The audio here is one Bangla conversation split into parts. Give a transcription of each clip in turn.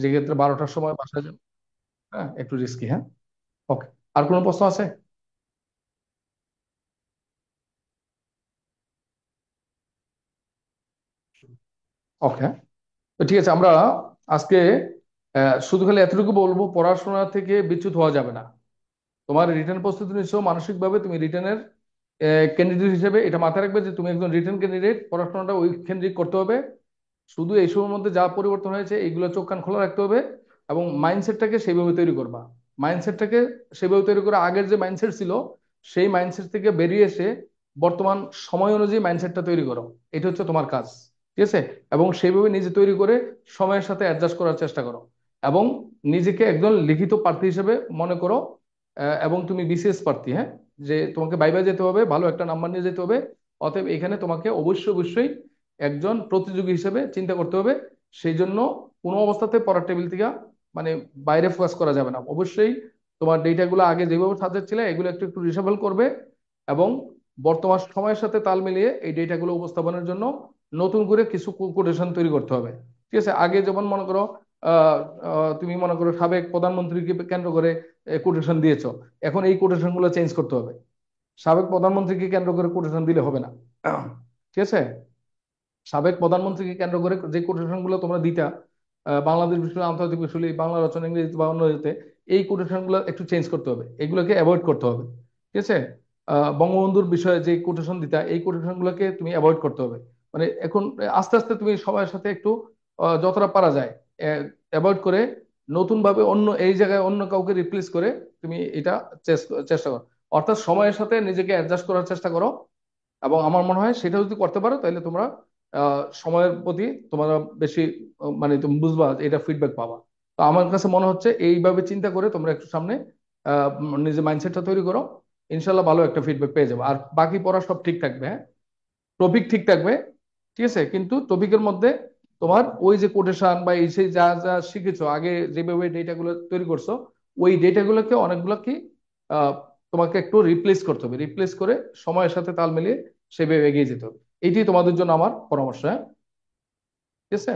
যে ক্ষেত্রে 12টার সময় বাসায় যাবে। হ্যাঁ, একটু রিস্কি। হ্যাঁ, ওকে। আর কোনো প্রশ্ন আছে? ওকে, তো ঠিক আছে। আমরা আজকে শুধু খালি এতটুকু বলবো, পড়াশোনা থেকে বিচ্যুত হওয়া যাবে না। তোমার রিটার্ন প্রস্তুতি নিচ্ছ, মানসিকভাবে তুমি রিটার্নের ক্যান্ডিডেট হিসেবে এটা মাথায় রাখবে যে তুমি একজন রিটার্ন ক্যান্ডিডেট, পড়াশোনাটা ওই কেন্দ্রিক করতে হবে। শুধু এই সময়ের মধ্যে যা পরিবর্তন হয়েছে এইগুলো চোখ কান খোলা রাখতে হবে, এবং মাইন্ডসেটটাকে সেইভাবে তৈরি করবা। মাইন্ডসেটটাকে সেভাবে তৈরি করে আগের যে মাইন্ডসেট ছিল সেই মাইন্ডসেট থেকে বেরিয়ে এসে বর্তমান সময় অনুযায়ী মাইন্ডসেটটা তৈরি করো। এটা হচ্ছে তোমার কাজ। ঠিক আছে? এবং সেইভাবে নিজে তৈরি করে সময়ের সাথে অ্যাডজাস্ট করার চেষ্টা করো, এবং নিজেকে একজন লিখিত প্রার্থী হিসেবে মনে করো। এবং তুমি বিসিএস প্রার্থী, হ্যাঁ, যে তোমাকে বাইবা যেতে হবে, ভালো একটা নাম্বার নিয়ে যেতে হবে। অতএব এখানে তোমাকে অবশ্যই অবশ্যই একজন প্রতিযোগী হিসেবে চিন্তা করতে হবে। সেই জন্য কোনো অবস্থাতে পড়ার টেবিল থেকে মানে বাইরে ফোকাস করা যাবে না। অবশ্যই তোমার ডেটাগুলো আগে যেভাবে সাবজেক্ট ছিল এগুলো একটু একটু রিসাফল করবে, এবং বর্তমান সময়ের সাথে তাল মিলিয়ে এই ডেটাগুলো উপস্থাপনের জন্য নতুন করে কিছু কোটেশন তৈরি করতে হবে। ঠিক আছে? আগে যেমন মনে করো আহ তুমি মনে করো সাবেক প্রধানমন্ত্রীকে কেন্দ্র করে কোটেশন দিয়েছো, এখন এই কোটেশন গুলো চেঞ্জ করতে হবে। সাবেক প্রধানমন্ত্রীকে কেন্দ্র করে কোটেশন দিলে হবে না। ঠিক আছে? সাবেক প্রধানমন্ত্রীকে কেন্দ্র করে যে কোটেশন গুলো তোমরা দিতা, বাংলাদেশ বিশ্ববিদ্যালয়, আন্তর্জাতিক বিশ্ববিদ্যালয়, বাংলা রচনা, ইংরেজি বা অন্যতে, এই কোটেশন গুলো একটু চেঞ্জ করতে হবে, এগুলোকে অ্যাভয়েড করতে হবে। ঠিক আছে? বঙ্গবন্ধুর বিষয়ে যে কোটেশন দিতা এই কোটেশন গুলোকে তুমি অ্যাভয়েড করতে হবে। মানে এখন আস্তে আস্তে তুমি সময়ের সাথে একটু যতটা পারা যায় অ্যাভয়েড করে নতুন ভাবে অন্য এই জায়গায় অন্য কাউকে রিপ্লেস করে তুমি এটা চেষ্টা করো। অর্থাৎ সময়ের সাথে নিজেকে অ্যাডজাস্ট করার চেষ্টা করো। এবং আমার মনে হয় সেটা যদি করতে পারো তাহলে তোমরা সময়ের প্রতি তোমরা বেশি মানে তুমি বুঝবা যে এটা ফিডব্যাক পাবা। তো আমার কাছে মনে হচ্ছে এইভাবে চিন্তা করে তোমরা একটু সামনে নিজের মাইন্ডসেটটা তৈরি করো। ইনশাল্লাহ ভালো একটা ফিডব্যাক পেয়ে যাবে। আর বাকি পড়া সব ঠিক থাকবে, হ্যাঁ, টপিক ঠিক থাকবে। ঠিক আছে? কিন্তু টপিকের মধ্যে তোমার ওই যে কোটেশন বা এই সেই যা যা শিখেছো আগে, যেভাবে ডেটাগুলো তৈরি করছো, ওই ডেটাগুলোকে অনেকগুলো কি আহ, তোমাকে একটু রিপ্লেস করতে হবে। রিপ্লেস করে সময়ের সাথে তাল মিলিয়ে সেভাবে এগিয়ে যেতে হবে। এইটি তোমাদের জন্য আমার পরামর্শ। হ্যাঁ, ঠিক আছে?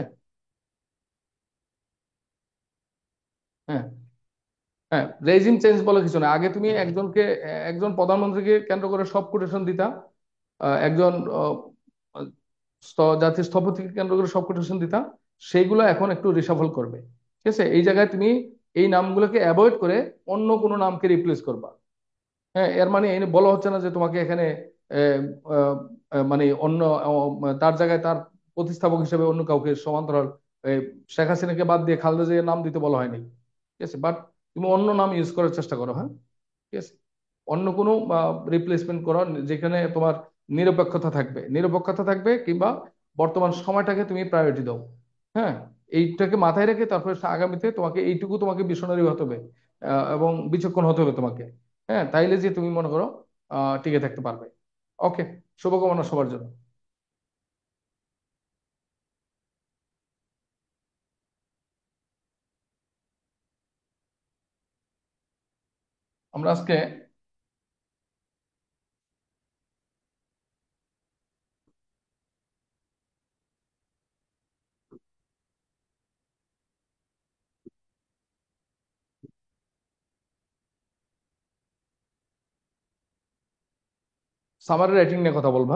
হ্যাঁ, হ্যাঁ, রেজিম চেঞ্জ বলে কিছু না। আগে তুমি একজন প্রধানমন্ত্রীকে কেন্দ্র করে সব কোটেশন দিতা, একজন জাতীয় স্থপতিকে কেন্দ্র করে সব কোটেশন দিতা, সেইগুলো এখন একটু রিসাফল করবে। ঠিক আছে? এই জায়গায় তুমি এই নামগুলোকে অ্যাভয়েড করে অন্য কোনো নামকে রিপ্লেস করবা। হ্যাঁ, এর মানে এই বলা হচ্ছে না যে তোমাকে এখানে আহ, আহ, মানে অন্য তার জায়গায় তার প্রতিস্থাপক হিসেবে অন্য কাউকে সমান্তরাল আহ, শেখ হাসিনাকে বাদ দিয়ে খালেদা জিয়ার নাম দিতে বলা হয়নি। ঠিক আছে? বাট তুমি অন্য নাম ইউজ করার চেষ্টা করো। হ্যাঁ, ঠিক আছে? অন্য কোনো রিপ্লেসমেন্ট করো যেখানে তোমার নিরপেক্ষতা থাকবে, কিংবা বর্তমান সময়টাকে তুমি প্রায়োরিটি দাও। হ্যাঁ, এইটাকে মাথায় রেখে তারপরে আগামীতে তোমাকে এইটুকু তোমাকে মিশনারি হতে হবে, এবং বিচক্ষণ হতে হবে তোমাকে। হ্যাঁ, তাইলে যে তুমি মনে করো টিকে থাকতে পারবে। ওকে, শুভকামনা সবার জন্য। আমরা আজকে সামারি রাইটিং নিয়ে কথা বলবো।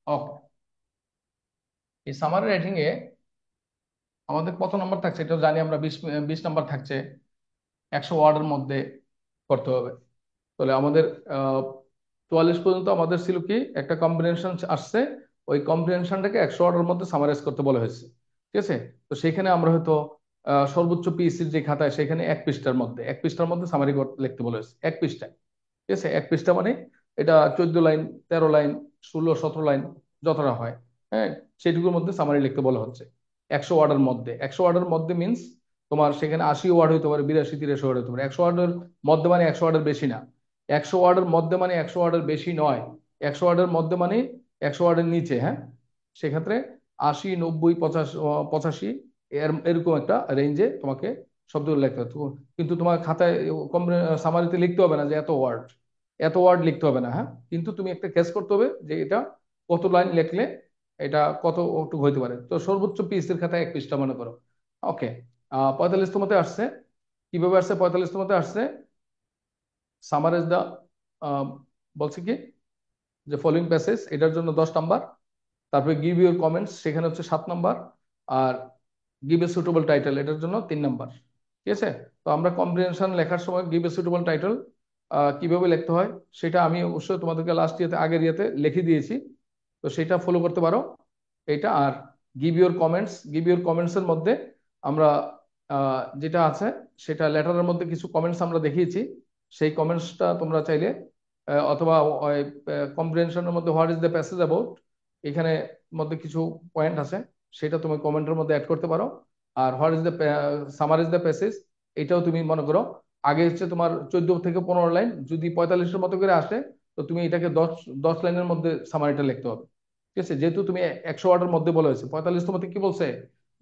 ওকে, এই সামারি রাইটিং এ আমাদের কত নাম্বার থাকছে এটা জানি আমরা, 20 নাম্বার থাকছে। 100 ওয়ার্ডের মধ্যে করতে হবে। তাহলে আমাদের 44 পর্যন্ত আমাদের ছিল কি একটা কম্বিনেশন আসছে। ওই কম্বিনেশনটাকে 100 ওয়ার্ডের মধ্যে সামারাইজ করতে বলা হয়েছে। ঠিক আছে? তো সেখানে আমরা হয়তো সর্বোচ্চ পিএসসির যে খাতায় সেখানে 1 পৃষ্ঠার মধ্যে সামারি লিখতে বলা হয়েছে, 1 পৃষ্ঠায়। ঠিক আছে? 1 পৃষ্ঠা মানে এটা 14 লাইন, 13 লাইন, 16, 17 লাইন, যতটা হয়। হ্যাঁ, সেটুকুর মধ্যে সামারি লিখতে বলা হচ্ছে। 100 ওয়ার্ডের মধ্যে মিনস তোমার সেখানে 80 ওয়ার্ড হতে পারে, 82, 83 ওয়ার্ড হতে পারে। 100 ওয়ার্ডের মধ্যে মানে 100 ওয়ার্ডের বেশি না। 100 ওয়ার্ডের মধ্যে মানে 100 ওয়ার্ডের বেশি নয়। 100 ওয়ার্ডের মধ্যে মানে 100 ওয়ার্ডের নিচে। হ্যাঁ, সেক্ষেত্রে 80, 90, 85 এরকম একটা রেঞ্জে তোমাকে শব্দগুলো লিখতে হবে। কিন্তু তোমার খাতায় সামারিতে লিখতে হবে না যে এত ওয়ার্ড লিখতে হবে না। হ্যাঁ, কিন্তু তুমি একটা ক্যাচ করতে হবে যে এটা কত লাইন লিখলে এটা কতটুকু হইতে পারে? তো সর্বোচ্চ পিসের খাতায় 1 পৃষ্ঠা মনে করো। ওকে, 45তমতে আসছে। কিভাবে আসছে? 45তমতে আসছে সামারাইজ দা, বলছে কি যে ফলোইং প্যাসেজ, এটার জন্য 10 নাম্বার। তারপরে গিভ ইউর কমেন্টস, সেখানে হচ্ছে 7 নাম্বার। আর গিভ এ সুটেবল টাইটেল, এটার জন্য 3 নাম্বার। ঠিক আছে? তো আমরা কম্প্রিহেনশন লেখার সময় গিভ এ সুটেবল টাইটেল কিভাবে লিখতে হয় সেটা আমি অবশ্যই তোমাদেরকে লাস্ট ইয়েতে, আগের ইয়েতে লিখে দিয়েছি। তো সেটা ফলো করতে পারো। এটা আর গিভ ইউর কমেন্টস এর মধ্যে আমরা যেটা আছে সেটা লেটারের মধ্যে কিছু কমেন্টস আমরা দেখিয়েছি। সেই কমেন্টসটা তোমরা চাইলে অথবা কম্প্রিহেনশনের মধ্যে what is the passage about, এখানে মধ্যে কিছু পয়েন্ট আছে, সেটা তুমি কমেন্টের মধ্যে অ্যাড করতে পারো। আর what is the summer is the passage, এটাও তুমি মনে করো আগে হচ্ছে তোমার 14 থেকে 15 লাইন, যদি 45-এর মতো করে আসে তো তুমি এটাকে 10 10 লাইনের মধ্যে সামারিটা লিখতে হবে। ঠিক আছে? যেহেতু তুমি 100 ওয়ার্ডের মধ্যে বলা হয়েছে, 45 তোমাকে কি বলছে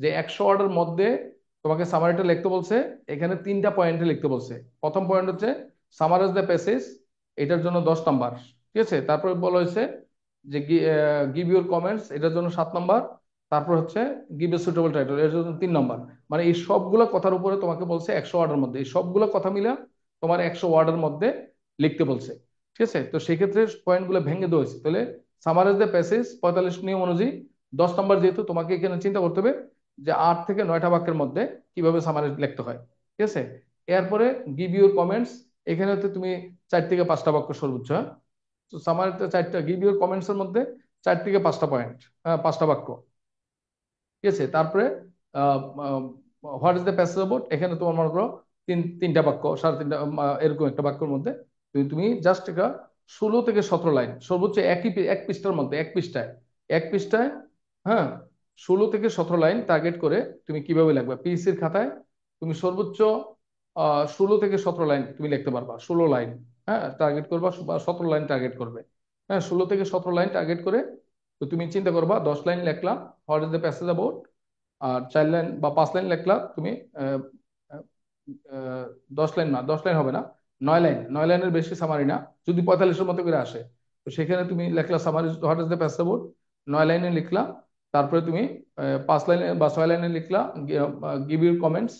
যে 100 ওয়ার্ডের মধ্যে তোমাকে সামারিটা লিখতে বলছে। এখানে 3টা পয়েন্টে লিখতে বলছে। প্রথম পয়েন্ট হচ্ছে সামারাইজ দ্য প্যাসেজ, এটার জন্য 10 নাম্বার। ঠিক আছে? তারপরে বলা হয়েছে যে গিভ ইউর কমেন্টস, এটার জন্য 7 নাম্বার। তারপর হচ্ছে গিভ এ সুটেবল টাইটেল, এর জন্য 3 নাম্বার। মানে এই সবগুলো কথার উপরে তোমাকে বলছে 100 ওয়ার্ডের মধ্যে, এই সবগুলো কথা মিলে তোমার 100 ওয়ার্ডের মধ্যে লিখতে বলছে। ঠিক আছে? তো সেই ক্ষেত্রে পয়েন্টগুলো ভেঙে দেওয়া হয়েছে। তাহলে সামারাইজ দ্য প্যাসেজ 45 নিয়ম অনুযায়ী 10 নাম্বার, যেহেতু তোমাকে এখানে চিন্তা করতে হবে যে 8 থেকে 9টা বাক্যের মধ্যে কিভাবে সামারাইজ লিখতে হয়। ঠিক আছে? এরপরে গিভ ইউর কমেন্টস, এখানে হচ্ছে তুমি 4 থেকে 5টা বাক্য সর্বোচ্চ, হ্যাঁ? তো সামারিতে 4টা, গিভ ইউর কমেন্টস এর মধ্যে 4 থেকে 5টা পয়েন্ট, 5টা বাক্য। ঠিক আছে? তারপরে what is the passage about, এখানে তোমার মনে করো 3টা বাক্য, 3.5টা, এরকম একটা বাক্যের মধ্যে তুমি জাস্ট এটা 16 থেকে 17 লাইন সর্বোচ্চ, এক পৃষ্ঠার মধ্যে, এক পৃষ্ঠায়, হ্যাঁ, 16 থেকে 17 লাইন টার্গেট করে তুমি কিভাবে লিখবে পিএসসির খাতায়। তুমি সর্বোচ্চ 16 থেকে 17 লাইন তুমি লিখতে পারবা, 16 লাইন, হ্যাঁ, টার্গেট করবা, বা 17 লাইন টার্গেট করবে। হ্যাঁ, 16 থেকে 17 লাইন টার্গেট করে তো তুমি চিন্তা করবা 10 লাইন লিখলা what is the passage about, আর 4 লাইন বা 5 লাইন লিখলা তুমি। আহ, আহ, 10 লাইন না, 10 লাইন হবে না, 9 লাইন, 9 লাইনের বেশি সামারি না, যদি 45-এর মতো করে আসে। তো সেখানে তুমি লিখলা summary what is the passage about, 9 লাইনে লিখলা। তারপরে তুমি 5 লাইনে বা 6 লাইনে লিখলা গিভ ইউর কমেন্টস।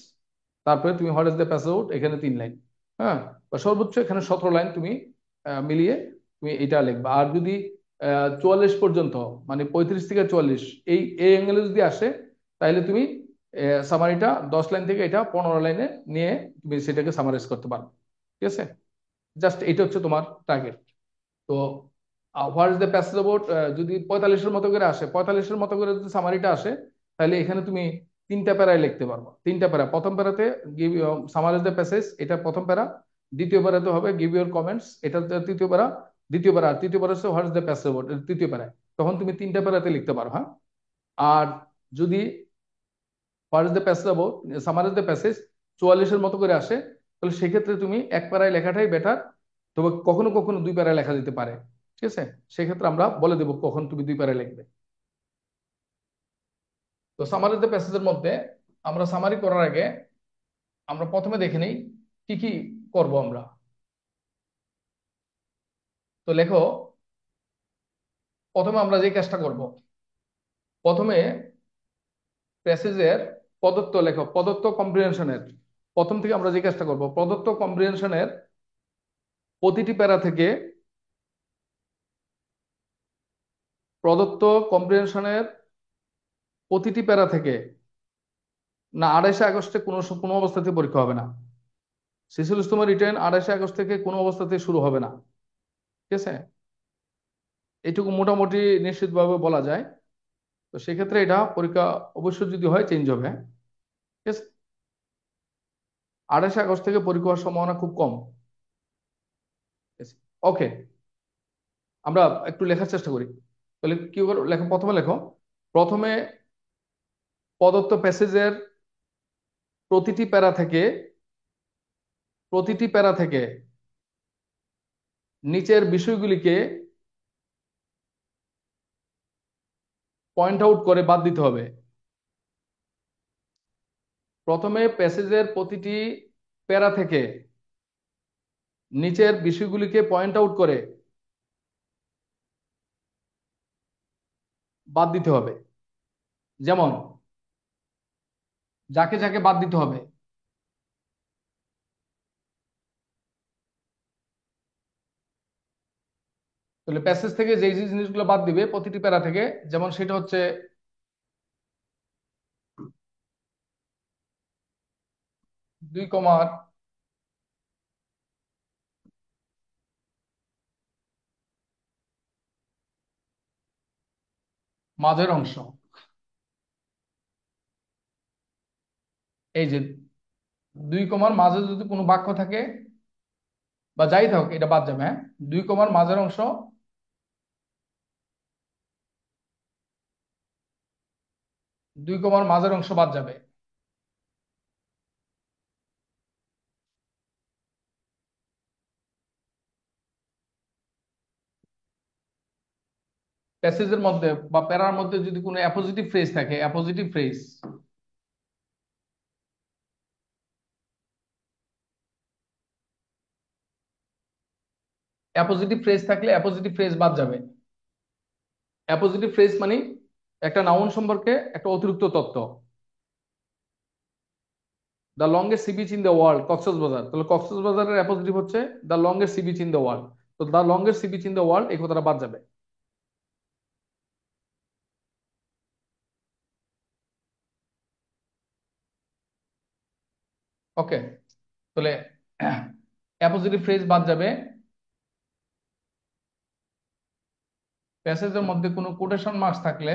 তারপরে তুমি what is the passage out, এখানে 3 লাইন। হ্যাঁ, বা সর্বোচ্চ এখানে 17 লাইন তুমি মিলিয়ে তুমি এটা লিখবা। আর যদি 44 পর্যন্ত, মানে 35 থেকে 44, এই অ্যাঙ্গেলে যদি আসে, তাহলে তুমি সামারিটা 10 লাইন থেকে এটা 15 লাইনে নিয়ে তুমি সেটাকে সামারাইজ করতে পারো। ঠিক আছে? জাস্ট এটা হচ্ছে তোমার টার্গেট। তো what is the passage about, যদি 45-এর মতো করে আসে, 45-এর মতো করে যদি সামারিটা আসে, তাহলে এখানে তুমি 3টা প্যারায় লিখতে পারবো। 3টা প্যারা, প্রথম প্যারাতে গিভ সামারাইজ দ্য প্যাসেজ, এটা প্রথম প্যারা। দ্বিতীয় প্যারাতে হবে গিভ ইউর কমেন্টস, এটা তৃতীয় প্যারা। দ্বিতীয় প্যারা, আর তৃতীয় প্যারা হচ্ছে what is the passage about, তৃতীয় প্যারায়। তখন তুমি 3টা প্যারাতে লিখতে পারো, হ্যাঁ। আর যদি what is the passage about, summarize the passage 44-এর মতো করে আসে, তাহলে সেক্ষেত্রে তুমি 1 প্যারায় লেখাটাই বেটার। তবে কখনো কখনো 2 প্যারায় লেখা যেতে পারে। ঠিক আছে? সেক্ষেত্রে আমরা বলে দেবো কখন তুমি 2 প্যারায় লিখবে। তো সামারাইজ দ্য প্যাসেজের মধ্যে আমরা সামারি করার আগে আমরা প্রথমে দেখে নিই কি কি করব আমরা। তো লেখো, প্রথমে আমরা যে কাজটা করব, প্রথমে প্যাসেজের প্রদত্ত লেখো, প্রদত্ত কম্প্রিহেনশনের প্রথম থেকে আমরা যে কাজটা করব, প্রদত্ত কম্প্রিহেনশনের প্রতিটি প্যারা থেকে, প্রদত্ত কম্প্রিহেনশনের প্রতিটি প্যারা থেকে, না, 28শে আগস্টে কোনো কোনো অবস্থাতে পরীক্ষা হবে না। 46তম রিটেন 28শে আগস্ট থেকে কোনো অবস্থাতে শুরু হবে না। ঠিক আছে? এইটুকু মোটামুটি নিশ্চিতভাবে বলা যায়। তো সেক্ষেত্রে এটা পরীক্ষা অবশ্যই যদি হয় চেঞ্জ হবে। ঠিক আছে? 28শে আগস্ট থেকে পরীক্ষা হওয়ার সম্ভাবনা খুব কম। ওকে, আমরা একটু লেখার চেষ্টা করি। তাহলে কি করে লেখো, প্রথমে লেখো, প্রথমে প্রদত্ত প্যাসেজের প্রতিটি প্যারা থেকে, প্রতিটি প্যারা থেকে নিচের বিষয়গুলিকে পয়েন্ট আউট করে বাদ দিতে হবে। প্রথমে প্যাসেজের প্রতিটি প্যারা থেকে নিচের বিষয়গুলিকে পয়েন্ট আউট করে বাদ দিতে হবে। যেমন যাকে যাকে বাদ দিতে হবে, তাহলে প্যাসেজ থেকে যেই যে জিনিসগুলো বাদ দিবে প্রতিটি প্যারা থেকে, যেমন সেটা হচ্ছে 2 কমার মাঝের অংশ। এই যে 2 কমার মাঝে যদি কোনো বাক্য থাকে বা যাই থাকুক, এটা বাদ যাবে। হ্যাঁ, 2 কমার মাঝের অংশ, 2 কমার মাঝের অংশ বাদ যাবে। প্যাসেজের মধ্যে বা প্যারার মধ্যে যদি কোনো অ্যাপোজিটিভ ফ্রেজ থাকে, অ্যাপোজিটিভ ফ্রেজ, অ্যাপোজিটিভ ফ্রেজ থাকলে অ্যাপোজিটিভ ফ্রেজ বাদ যাবে। অ্যাপোজিটিভ ফ্রেজ মানে একটা নাউন সম্পর্কে একটা অতিরিক্ত তথ্য। The longest sea beach in the world Cox's Bazar, তাহলে কক্সবাজারের অ্যাপোজিটিভ হচ্ছে the longest sea beach in the world. তো the longest sea beach in the world এই কথাটা বাদ যাবে। ওকে, তাহলে অ্যাপোজিটিভ ফ্রেজ বাদ যাবে। প্যাসেজের মধ্যে কোনো কোটেশন মার্কস থাকলে,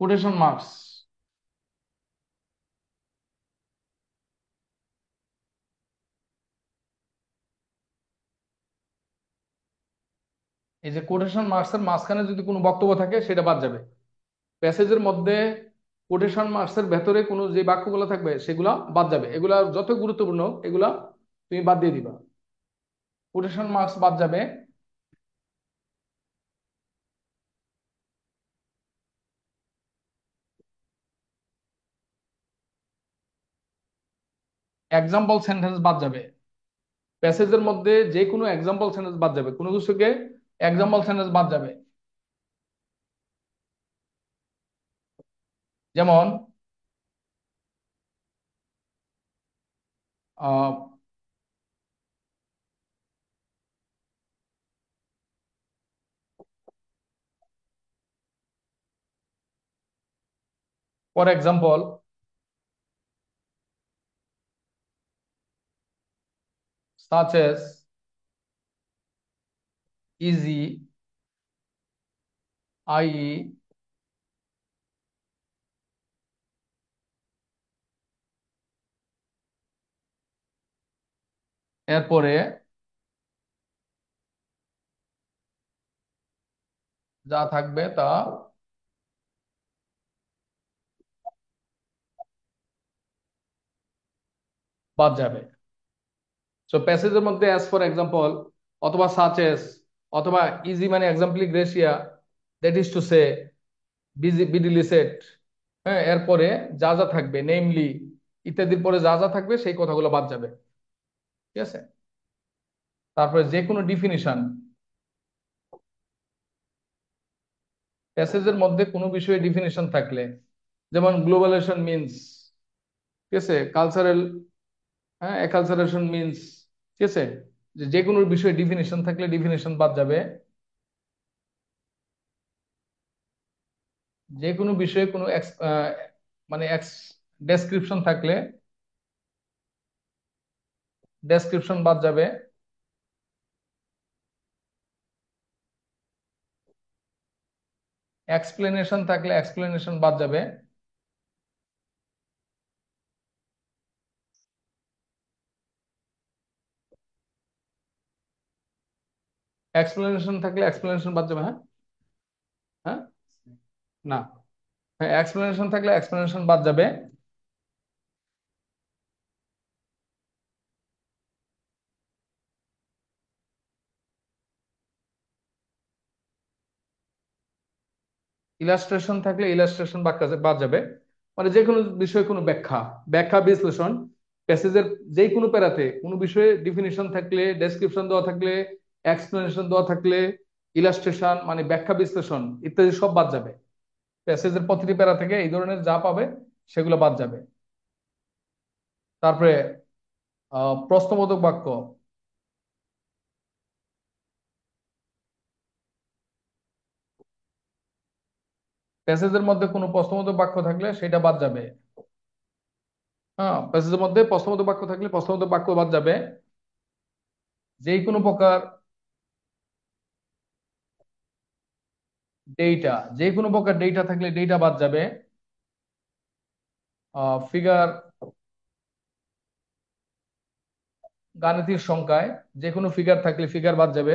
কোটেশন মার্কস, এই যে কোটেশন মার্কস এর মাঝখানে যদি কোনো বক্তব্য থাকে সেটা বাদ যাবে। প্যাসেজের মধ্যে কোটেশন মার্কস এর ভেতরে কোনো যে বাক্যগুলো থাকবে সেগুলা বাদ যাবে। এগুলা যত গুরুত্বপূর্ণ এগুলা তুমি বাদ দিয়ে দিবা। কোটেশন মার্কস বাদ যাবে। এক্সাম্পল সেন্টেন্স বাদ যাবে। প্যাসেজের মধ্যে যে কোনো এক্সাম্পল সেন্টেন্স বাদ যাবে, কোনো কিছুকে এক্সাম্পল সেন্টেন্স বাদ যাবে। যেমন for example, such as, easy, i.e., এরপরে যা থাকবে তা বাদ যাবে। সো প্যাসেজের মধ্যে অ্যাজ ফর এক্সাম্পল অথবা সাচ এস অথবা ইজি মানে exempli gratia, that is to say, videlicet, হ্যাঁ, এরপরে যা যা থাকবে নেমলি ইত্যাদির পরে যা যা থাকবে সেই কথাগুলো বাদ যাবে। ঠিক আছে, তারপরে যে কোনো ডিফিনিশন, প্যাসেজের মধ্যে কোনো বিষয়ে ডিফিনিশন থাকলে, যেমন গ্লোবালাইজেশন মিনস, ঠিক আছে, কালচারাল, হ্যাঁ, অ্যাকালচারেশন মিনস, ঠিক আছে, যে যে কোনো বিষয়ে ডিফিনিশন থাকলে ডিফিনিশন বাদ যাবে। যে কোনো বিষয়ে কোনো মানে ডেসক্রিপশন থাকলে ডেসক্রিপশন বাদ যাবে। এক্সপ্লেনেশন থাকলে এক্সপ্লেনেশন বাদ যাবে। এক্সপ্লেনেশন থাকলে এক্সপ্লেনেশন বাদ যাবে। হ্যাঁ, হ্যাঁ, না, হ্যাঁ, এক্সপ্লেনেশন থাকলে এক্সপ্লেনেশন বাদ যাবে। ইলাস্ট্রেশন থাকলে ইলাস্ট্রেশন বাদ যাবে। মানে যে কোনো বিষয়ে কোনো ব্যাখ্যা, ব্যাখ্যা বিশ্লেষণ, প্যাসেজের যে কোনো প্যারাতে কোনো বিষয়ে ডিফিনিশন থাকলে, ডেসক্রিপশন দেওয়া থাকলে, এক্সপ্লেনেশন দেওয়া থাকলে, ইলাস্ট্রেশন মানে ব্যাখ্যা বিশ্লেষণ ইত্যাদি সব বাদ যাবে। প্যাসেজের প্রতিটি প্যারা থেকে এই ধরনের যা পাবে সেগুলো বাদ যাবে। তারপরে প্রশ্নবোধক বাক্য, প্যাসেজের মধ্যে কোনো প্রশ্নবোধক বাক্য থাকলে সেটা বাদ যাবে। হ্যাঁ, প্যাসেজের মধ্যে প্রশ্নবোধক বাক্য থাকলে প্রশ্নবোধক বাক্য বাদ যাবে। যে কোনো প্রকার ডেটা, যে কোনো প্রকার ডেটা থাকলে ডেটা বাদ যাবে। ফিগার, গাণিতিক সংখ্যায় যে কোনো ফিগার থাকলে ফিগার বাদ যাবে।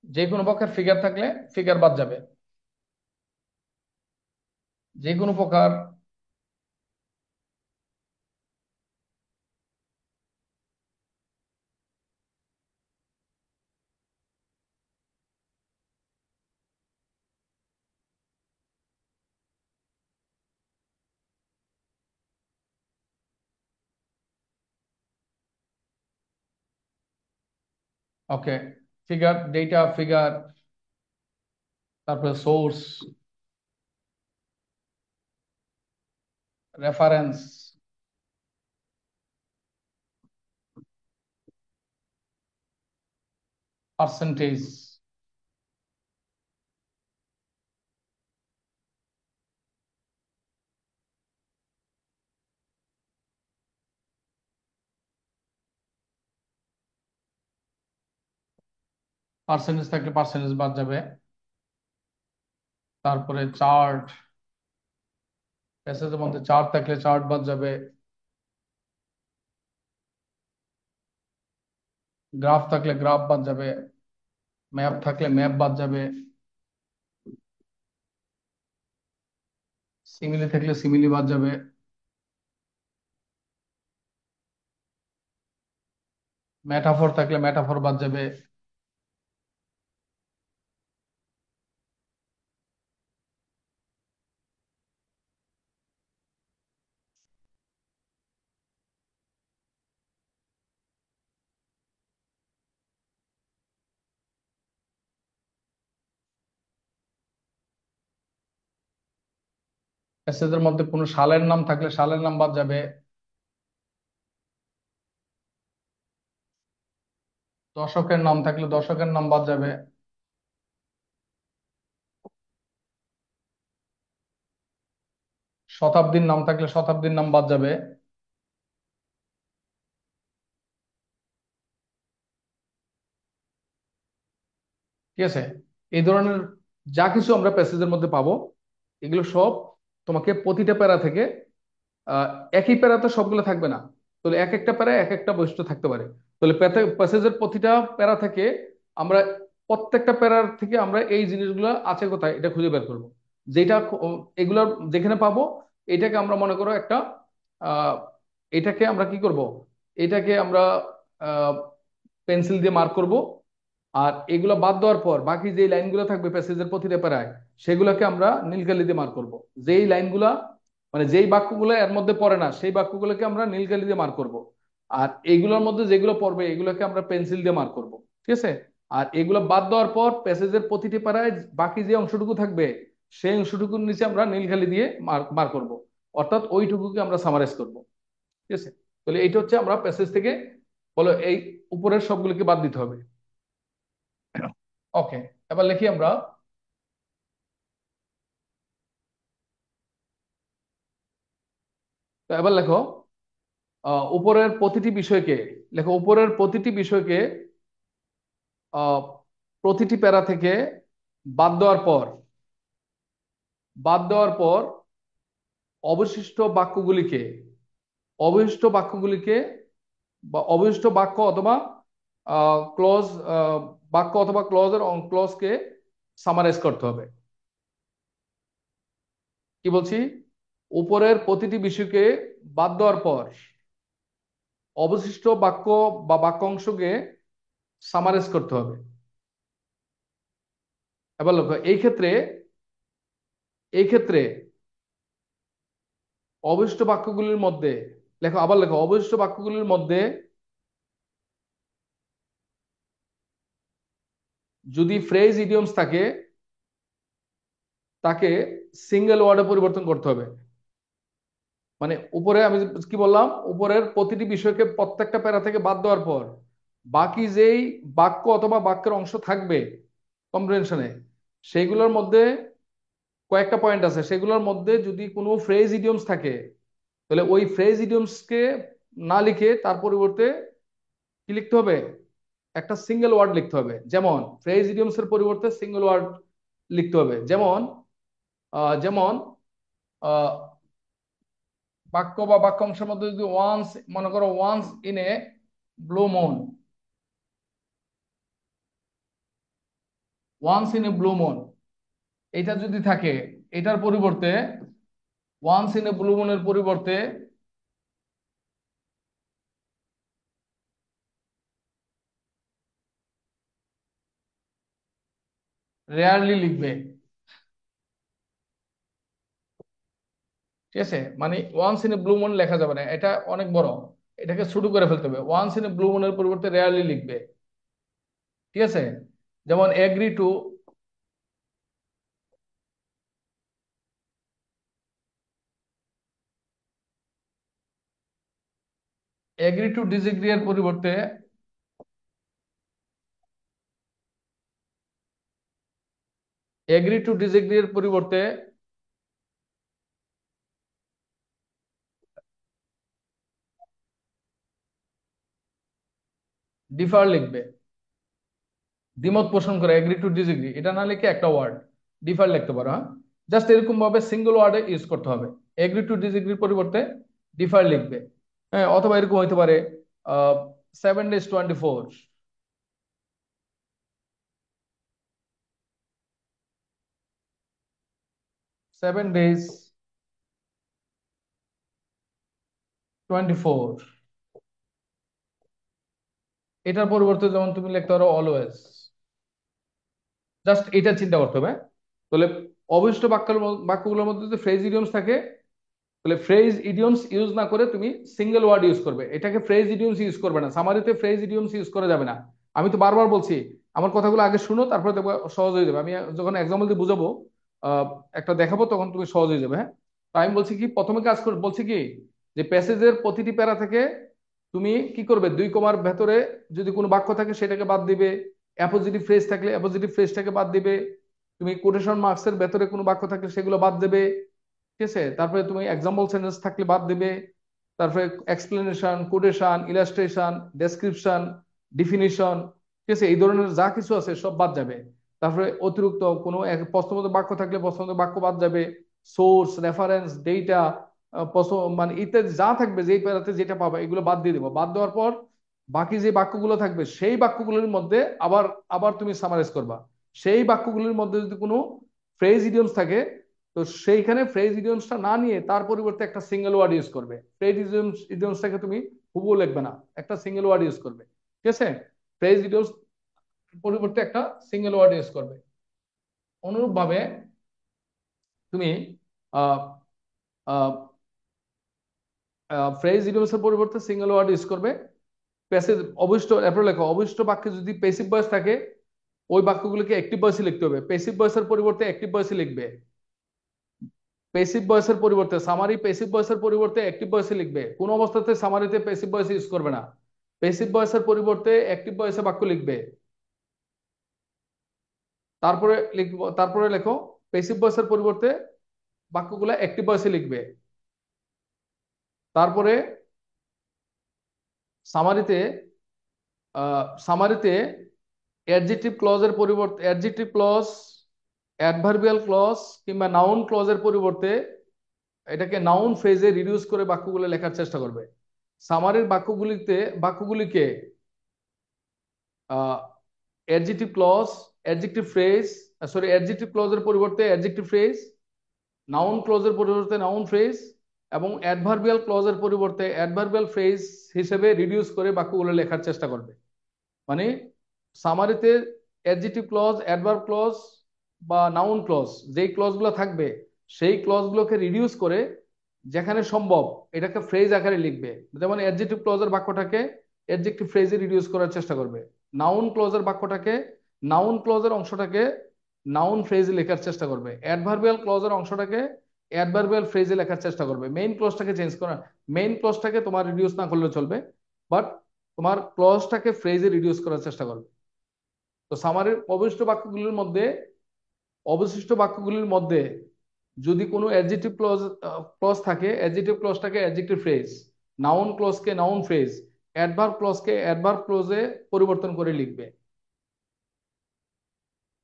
যে কোনো প্রকার ফিগার থাকলে ফিগার বাদ যাবে। যে কোনো প্রকার ওকে, ফিগার, ডেটা, ফিগার, তারপরে সোর্স, রেফারেন্স, পার্সেন্টেজ, পার্সেন্টেজ থাকলে পার্সেন্টেজ বাদ যাবে। তারপরে চার্ট, প্যাসেজের মধ্যে চার্ট থাকলে চার্ট বাদ যাবে। গ্রাফ থাকলে গ্রাফ বাদ যাবে। ম্যাপ থাকলে ম্যাপ বাদ যাবে। সিমিলি থাকলে সিমিলি বাদ যাবে। মেটাফর থাকলে মেটাফর বাদ যাবে। প্যাসেজের মধ্যে কোনো সালের নাম থাকলে সালের নাম বাদ যাবে। দশকের নাম থাকলে দশকের নাম বাদ যাবে। শতাব্দীর নাম থাকলে শতাব্দীর নাম বাদ যাবে। ঠিক আছে, এই ধরনের যা কিছু আমরা প্যাসেজের মধ্যে পাবো এগুলো সব তোমাকে প্রতিটা প্যারা থেকে, আহ, একই প্যারা তো সবগুলো থাকবে না, তাহলে এক একটা প্যারা এক একটা বৈশিষ্ট্য থাকতে পারে। তাহলে প্যাসেজের প্রতিটা প্যারা থেকে আমরা, প্রত্যেকটা প্যারার থেকে আমরা এই জিনিসগুলো আছে কোথায় এটা খুঁজে বের করব। যেটা এগুলো যেখানে পাবো এটাকে আমরা মনে করো একটা, আহ এটাকে আমরা কি করব, এটাকে আমরা পেন্সিল দিয়ে মার্ক করব। আর এগুলো বাদ দেওয়ার পর বাকি যে লাইনগুলো থাকবে প্যাসেজের প্রতিটা প্যারায় সেগুলোকে আমরা নীলকালি দিয়ে মার্ক করব। যেই লাইনগুলা মানে যেই বাক্যগুলো এর মধ্যে পড়ে না সেই বাক্যগুলোকে আমরা নীলকালি দিয়ে মার্ক করব। আর এগুলোর মধ্যে যেগুলো পড়বে এগুলোকে আমরা পেন্সিল দিয়ে মার্ক করব। ঠিক আছে, আর এগুলো বাদ দেওয়ার পর প্যাসেজের প্রতিটি প্যারায় বাকি যে অংশটুকু থাকবে সেই অংশটুকুর নিচে আমরা নীলকালি দিয়ে মার্ক করব। অর্থাৎ ওইটুকুকে আমরা সামারাইজ করব। ঠিক আছে, তাহলে এইটা হচ্ছে আমরা প্যাসেজ থেকে, বলো এই উপরের সবগুলোকে বাদ দিতে হবে। ওকে, এবার লিখি আমরা। তো এবার লেখো, উপরের প্রতিটি বিষয়কে, লেখো উপরের প্রতিটি বিষয়কে আহ, প্রতিটি প্যারা থেকে বাদ দেওয়ার পর, বাদ দেওয়ার পর অবশিষ্ট বাক্যগুলিকে, অবশিষ্ট বাক্যগুলিকে বা অবশিষ্ট বাক্য অথবা ক্লজ, বাক্য অথবা ক্লজের ক্লজকে সামারাইজ করতে হবে। কি বলছি, উপরের প্রতিটি বিষয়কে বাদ দেওয়ার পর অবশিষ্ট বাক্য বা বাক্যাংশকে সামারাইজ করতে হবে। এবার লক্ষ্য, এই ক্ষেত্রে অবশিষ্ট বাক্যগুলির মধ্যে লেখো, আবার লেখো, অবশিষ্ট বাক্যগুলির মধ্যে যদি ফ্রেজ ইডিয়মস থাকে তাকে সিঙ্গেল ওয়ার্ডে পরিবর্তন করতে হবে। মানে উপরে আমি কি বললাম, উপরের প্রতিটি বিষয়কে প্রত্যেকটা প্যারা থেকে বাদ দেওয়ার পর বাকি যেই বাক্য অথবা বাক্যের অংশ থাকবে কম্প্রিহেনশনে, সেইগুলোর মধ্যে কয়েকটা পয়েন্ট আছে, সেগুলোর মধ্যে যদি কোনো ফ্রেজ ইডিয়মস থাকে তাহলে ওই ফ্রেজ ইডিয়মসকে না লিখে তার পরিবর্তে কি লিখতে হবে, একটা সিঙ্গেল ওয়ার্ড লিখতে হবে। যেমন ফ্রেজ ইডিয়মস এর পরিবর্তে সিঙ্গেল ওয়ার্ড লিখতে হবে। যেমন আহ, বাক্য বা বাক্যাংশের মধ্যে যদি ওয়ান্স, মনে করো once in a blue moon, once in a blue moon, এটা যদি থাকে, এটার পরিবর্তে ওয়ান্স ইন এ ব্লু মুনের পরিবর্তে রেয়ারলি লিখবে। ঠিক আছে, মানে once in a blue moon লেখা যাবে না, এটা অনেক বড়, এটাকে ছোট করে ফেলতে হবে। ওয়ান্স ইন এ ব্লু মুনের পরিবর্তে রেয়ারলি লিখবে। ঠিক আছে, যেমন এগ্রি টু ডিসএগ্রি এর পরিবর্তে এগ্রি টু ডিসএগ্রি এর পরিবর্তে ডিফার লিখবে। দ্বিমত পোষণ করে, এগ্রি টু ডিসএগ্রি এটা না লিখে একটা ওয়ার্ড ডিফার লিখতে পারো। হ্যাঁ, জাস্ট এরকম ভাবে সিঙ্গেল ওয়ার্ডে ইউজ করতে হবে। এগ্রি টু ডিসএগ্রির পরিবর্তে ডিফার লিখবে। হ্যাঁ, অথবা এরকম হইতে পারে 7 days 24, 7 days 24, এটার পরিবর্তে যেমন তুমি লিখতে পারো অলওয়েজ। জাস্ট এটা চিন্তা করতে হবে। তাহলে অবশিষ্ট বাক্যগুলোর মধ্যে যদি ফ্রেজ ইডিয়মস থাকে তাহলে ফ্রেজ ইডিয়মস ইউজ না করে তুমি সিঙ্গেল ওয়ার্ড ইউজ করবে। এটাকে ফ্রেজ ইডিয়মস ইউজ করবে না, সামারিতে ফ্রেজ ইডিয়মস ইউজ করা যাবে না। আমি তো বারবার বলছি, আমার কথাগুলো আগে শুনো, তারপরে দেখবো সহজ হয়ে যাবে। আমি যখন এক্সাম্পল দিয়ে বুঝাবো, আহ, একটা দেখাবো, তখন তুমি সহজ হয়ে যাবে। হ্যাঁ, তো আমি বলছি কি, প্রথমে কাজ করে বলছি কি, যে প্যাসেজের প্রতিটি প্যারা থেকে তুমি কি করবে, 2 কমার ভেতরে যদি কোনো বাক্য থাকে সেটাকে বাদ দিবে, অ্যাপোজিটিভ ফ্রেজ থাকলে অ্যাপোজিটিভ ফ্রেজটাকে বাদ দিবে, তুমি কোটেশন মার্কসের ভেতরে কোনো বাক্য থাকলে সেগুলো বাদ দেবে। ঠিক আছে, তারপরে তুমি এক্সাম্পল সেন্টেন্স থাকলে বাদ দেবে, তারপরে explanation, quotation, illustration, description, definition, ঠিক আছে, এই ধরনের যা কিছু আছে সব বাদ যাবে। তারপরে অতিরিক্ত কোনো প্রশ্নবোধক বাক্য থাকলে প্রশ্নবোধক বাক্য বাদ যাবে, সোর্স, রেফারেন্স, ডেটা, মানে ইত্যাদি যা থাকবে, যেই প্যারাতে যেটা পাবে এগুলো বাদ দিয়ে দেবো। বাদ দেওয়ার পর বাকি যে বাক্যগুলো থাকবে সেই বাক্যগুলোর মধ্যে আবার আবার তুমি সামারাইজ করবা। সেই বাক্যগুলোর মধ্যে যদি কোনো ফ্রেজ ইডিয়মস থাকে, তো সেইখানে ফ্রেজ ইডিয়মসটা না নিয়ে তার পরিবর্তে একটা সিঙ্গেল ওয়ার্ড ইউজ করবে। ফ্রেজ ইডিয়মসটাকে তুমি হুবহু লিখবে না, একটা সিঙ্গেল ওয়ার্ড ইউজ করবে। ঠিক আছে, ফ্রেজ ইডিয়মস পরিবর্তে একটা সিঙ্গেল ওয়ার্ড ইউজ করবে। অনুরূপ ভাবে তুমি আহ ফ্রেজ ইডিয়মস এর পরিবর্তে সিঙ্গেল ওয়ার্ড ইউজ করবে। প্যাসিভ অবশিষ্ট, এরপর লেখো, অবশিষ্ট বাক্যে যদি প্যাসিভ ভয়েস থাকে ওই বাক্যগুলোকে অ্যাক্টিভ ভয়েসে লিখতে হবে। প্যাসিভ ভয়েসের পরিবর্তে অ্যাক্টিভ ভয়েসে লিখবে। প্যাসিভ ভয়েসের পরিবর্তে সামারি, প্যাসিভ ভয়েসের পরিবর্তে অ্যাক্টিভ ভয়েসে লিখবে। কোন অবস্থাতে সামারিতে প্যাসিভ ভয়েস ইউজ করবে না। প্যাসিভ ভয়েসের পরিবর্তে অ্যাক্টিভ ভয়েসে বাক্য লিখবে। তারপরে লেখো, প্যাসিভ ভয়েসের পরিবর্তে বাক্যগুলো অ্যাক্টিভ ভয়েসে লিখবে। তারপরে সামারিতে সামারিতে অ্যাডজেক্টিভ ক্লজের পরিবর্তে অ্যাডজেক্টিভ ক্লজ, অ্যাডভার্বিয়াল ক্লজ কিংবা নাউন ক্লজের পরিবর্তে এটাকে নাউন ফ্রেজে রিডিউস করে বাক্যগুলো লেখার চেষ্টা করবে। সামারির বাক্যগুলিকে adjective clause, adjective phrase, adjective ক্লজের পরিবর্তে অ্যাডজেক্টিভ ফ্রেজ, নাউন ক্লজের পরিবর্তে নাউন ফ্রেজ এবং অ্যাডভার্বিয়াল ক্লজের পরিবর্তে অ্যাডভার্বিয়াল ফ্রেজ হিসেবে রিডিউস করে বাক্যগুলো লেখার চেষ্টা করবে। মানে সামারিতে অ্যাডজেক্টিভ ক্লজ, অ্যাডভার্ব ক্লজ বা নাউন ক্লজ যেই ক্লজগুলো থাকবে সেই ক্লজগুলোকে রিডিউস করে যেখানে সম্ভব এটাকে ফ্রেজ আকারে লিখবে। যেমন অ্যাডজেক্টিভ ক্লজের বাক্যটাকে অ্যাডজেক্টিভ ফ্রেজে রিডিউস করার চেষ্টা করবে। নাউন ক্লজের বাক্যটাকে, নাউন ক্লজের অংশটাকে নাউন ফ্রেজে লেখার চেষ্টা করবে। অ্যাডভার্বিয়াল ক্লজের অংশটাকে অ্যাডভার্বিয়াল ফ্রেজে লেখার চেষ্টা করবে। মেইন ক্লজটাকে চেঞ্জ করা, মেইন ক্লজটাকে তোমার রিডিউস না করলে চলবে, বাট তোমার ক্লজটাকে ফ্রেজে রিডিউস করার চেষ্টা করবে। তো সামারির অবশিষ্ট বাক্যগুলির মধ্যে যদি কোনো অ্যাডজেক্টিভ ক্লজ ক্লজ থাকে, অ্যাডজেক্টিভ ক্লজটাকে অ্যাডজেক্টিভ ফ্রেজ, নাউন ক্লজকে নাউন ফ্রেজ, অ্যাডভার্ব ক্লজকে অ্যাডভার্ব ক্লজে পরিবর্তন করে লিখবে।